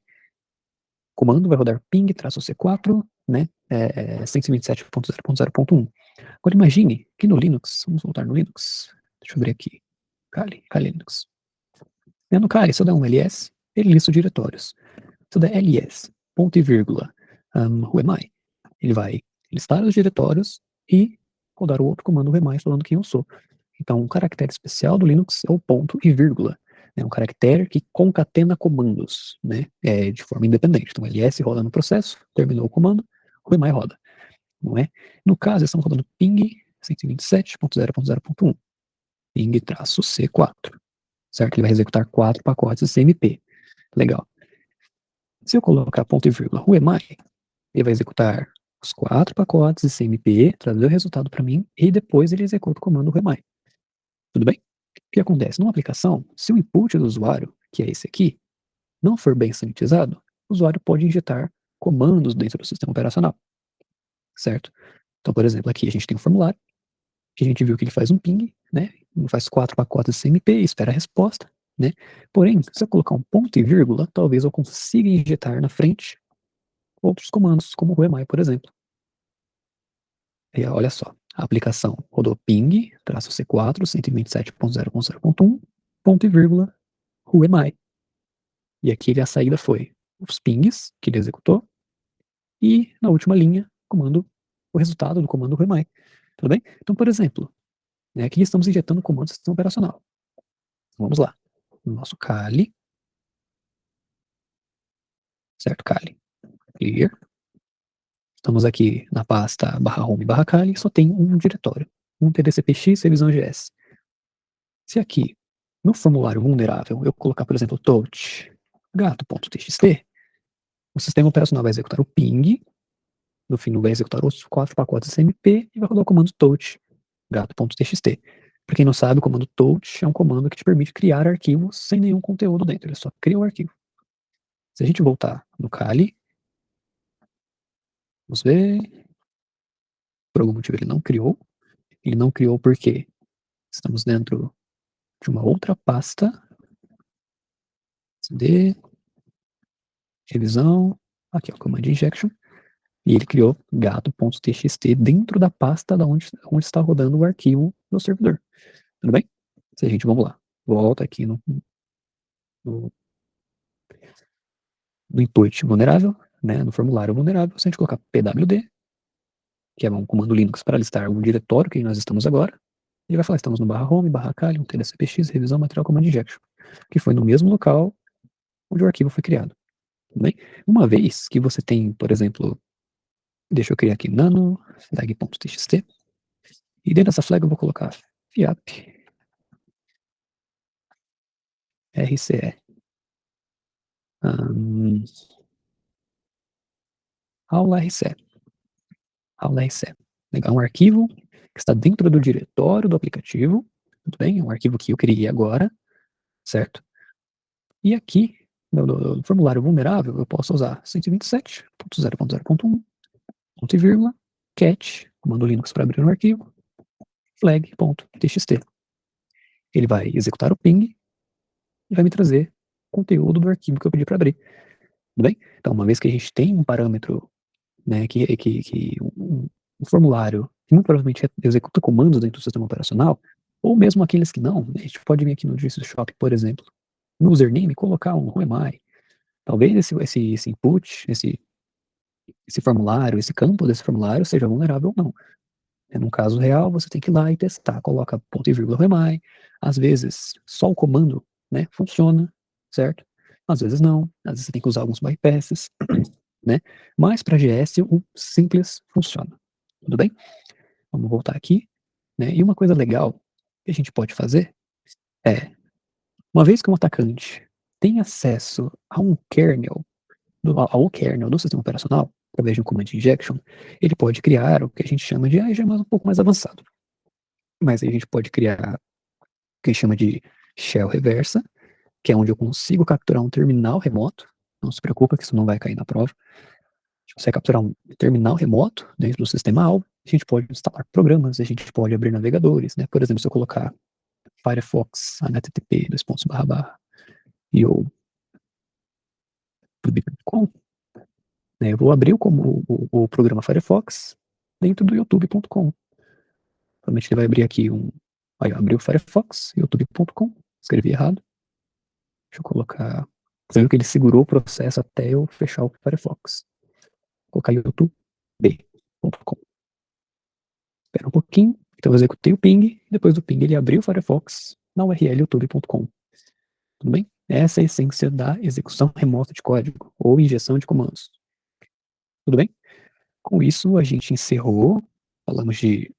o comando vai rodar ping-c4, né, 127.0.0.1. Agora imagine que no Linux, vamos voltar no Linux, deixa eu abrir aqui, Kali Linux. No Kali, se eu der um ls, ele lista os diretórios. Se eu der ls, ponto e vírgula, who am I? Ele vai listar os diretórios e rodar o outro comando who am I falando quem eu sou. Então, um caractere especial do Linux é o ponto e vírgula. É um caractere que concatena comandos, né, de forma independente. Então, ls roda no processo, terminou o comando, who am I roda. Não é? No caso, estamos rodando ping 127.0.0.1, ping-c4, certo? Ele vai executar 4 pacotes CMP. Legal. Se eu colocar ponto e vírgula who am I, ele vai executar os 4 pacotes CMP, trazer o resultado para mim, e depois ele executa o comando who am I. Tudo bem? O que acontece? Numa aplicação, se o input do usuário, que é esse aqui, não for bem sanitizado, o usuário pode injetar comandos dentro do sistema operacional, certo? Então, por exemplo, aqui a gente tem um formulário, que a gente viu que ele faz um ping, né? Ele faz 4 pacotes CMP, espera a resposta, né? Porém, se eu colocar um ponto e vírgula, talvez eu consiga injetar na frente outros comandos, como o whoami, por exemplo. E olha só, a aplicação rodou ping, C4, 127.0.0.1, ponto e vírgula, whoami. E aqui a saída foi os pings que ele executou e, na última linha, o resultado do comando whoami. Tudo bem? Então, por exemplo, aqui estamos injetando comandos do sistema operacional. Vamos lá. no nosso Kali, certo? Kali, clear. Estamos aqui na pasta /home /Kali, só tem um diretório, um tdcpx revisão GS. Se aqui, no formulário vulnerável, eu colocar, por exemplo, touch gato.txt, o sistema operacional vai executar o ping, no fim vai executar os 4 pacotes SMP e vai rodar o comando touch gato.txt. Para quem não sabe, o comando touch é um comando que te permite criar arquivos sem nenhum conteúdo dentro, ele só cria um arquivo. Se a gente voltar no Kali, vamos ver, por algum motivo ele não criou porque estamos dentro de uma outra pasta, cd, revisão, aqui ó, command injection, e ele criou gato.txt dentro da pasta da onde está rodando o arquivo no servidor. Tudo bem? Se a gente, vamos lá, volta aqui no, no input vulnerável, né, no formulário vulnerável, se a gente colocar pwd, que é um comando Linux para listar um diretório que nós estamos agora, ele vai falar, estamos no /home, /kali, um tdcpx, revisão, material, command injection, que foi no mesmo local onde o arquivo foi criado. Tudo bem? Uma vez que você tem, por exemplo, deixa eu criar aqui nano flag.txt, e dentro dessa flag eu vou colocar fiap rce aula rce. Aula rce. Legal, um arquivo que está dentro do diretório do aplicativo, tudo bem? É um arquivo que eu criei agora, certo? E aqui, no formulário vulnerável, eu posso usar 127.0.0.1, ponto e vírgula, cat, comando Linux para abrir um arquivo, flag.txt. Ele vai executar o ping e vai me trazer conteúdo do arquivo que eu pedi para abrir. Tudo bem? Então, uma vez que a gente tem um parâmetro, né, que um formulário que muito provavelmente executa comandos dentro do sistema operacional, ou mesmo aqueles que não, né, a gente pode vir aqui no GC Shop, por exemplo, no username, colocar um whoami. Talvez esse input, esse formulário, esse campo desse formulário seja vulnerável ou não. Num caso real, você tem que ir lá e testar, coloca ponto e vírgula whoami. Às vezes, só o comando, né, funciona, certo? Às vezes não, às vezes você tem que usar alguns bypasses, né? Mas para GS o simples funciona. Tudo bem? Vamos voltar aqui, né? E uma coisa legal que a gente pode fazer é, uma vez que um atacante tem acesso a um kernel, ao kernel do sistema operacional, através de um command injection, ele pode criar o que a gente chama de, já é um pouco mais avançado, mas aí a gente pode criar o que a gente chama de shell reversa, que é onde eu consigo capturar um terminal remoto. Não se preocupa que isso não vai cair na prova. A gente consegue capturar um terminal remoto dentro do sistema-alvo. A gente pode instalar programas, a gente pode abrir navegadores, né? Por exemplo, se eu colocar Firefox, http youtube.com, né? Eu vou abrir o programa Firefox dentro do youtube.com. Provavelmente ele vai abrir aqui Aí, abriu o Firefox, youtube.com. Escrevi errado. Deixa eu colocar. Você viu que ele segurou o processo até eu fechar o Firefox. Vou colocar youtube.com. Espera um pouquinho. Então eu executei o ping. Depois do ping ele abriu o Firefox na URL youtube.com. Tudo bem? Essa é a essência da execução remota de código ou injeção de comandos. Tudo bem? Com isso a gente encerrou. Falamos de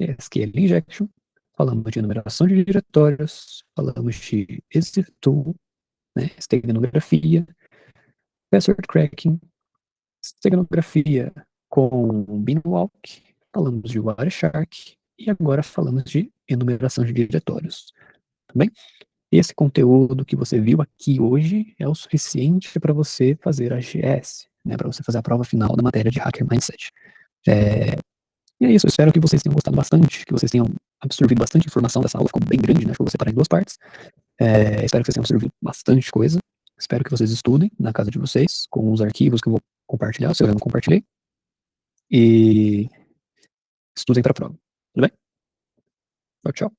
SQL injection. Falamos de enumeração de diretórios. Falamos de ExitTool, né? Steganografia, password cracking, steganografia com Beanwalk, falamos de Wireshark e agora falamos de enumeração de diretórios. Tá bem? Esse conteúdo que você viu aqui hoje é o suficiente para você fazer a GS, né, para você fazer a prova final da matéria de Hacker Mindset. E é isso, eu espero que vocês tenham gostado bastante, que vocês tenham absorvido bastante informação dessa aula, ficou bem grande, né, acho que eu vou separar em duas partes. Espero que vocês tenham absorvido bastante coisa, espero que vocês estudem na casa de vocês, com os arquivos que eu vou compartilhar, se eu não compartilhei, e estudem para a prova. Tudo bem? Tchau, tchau.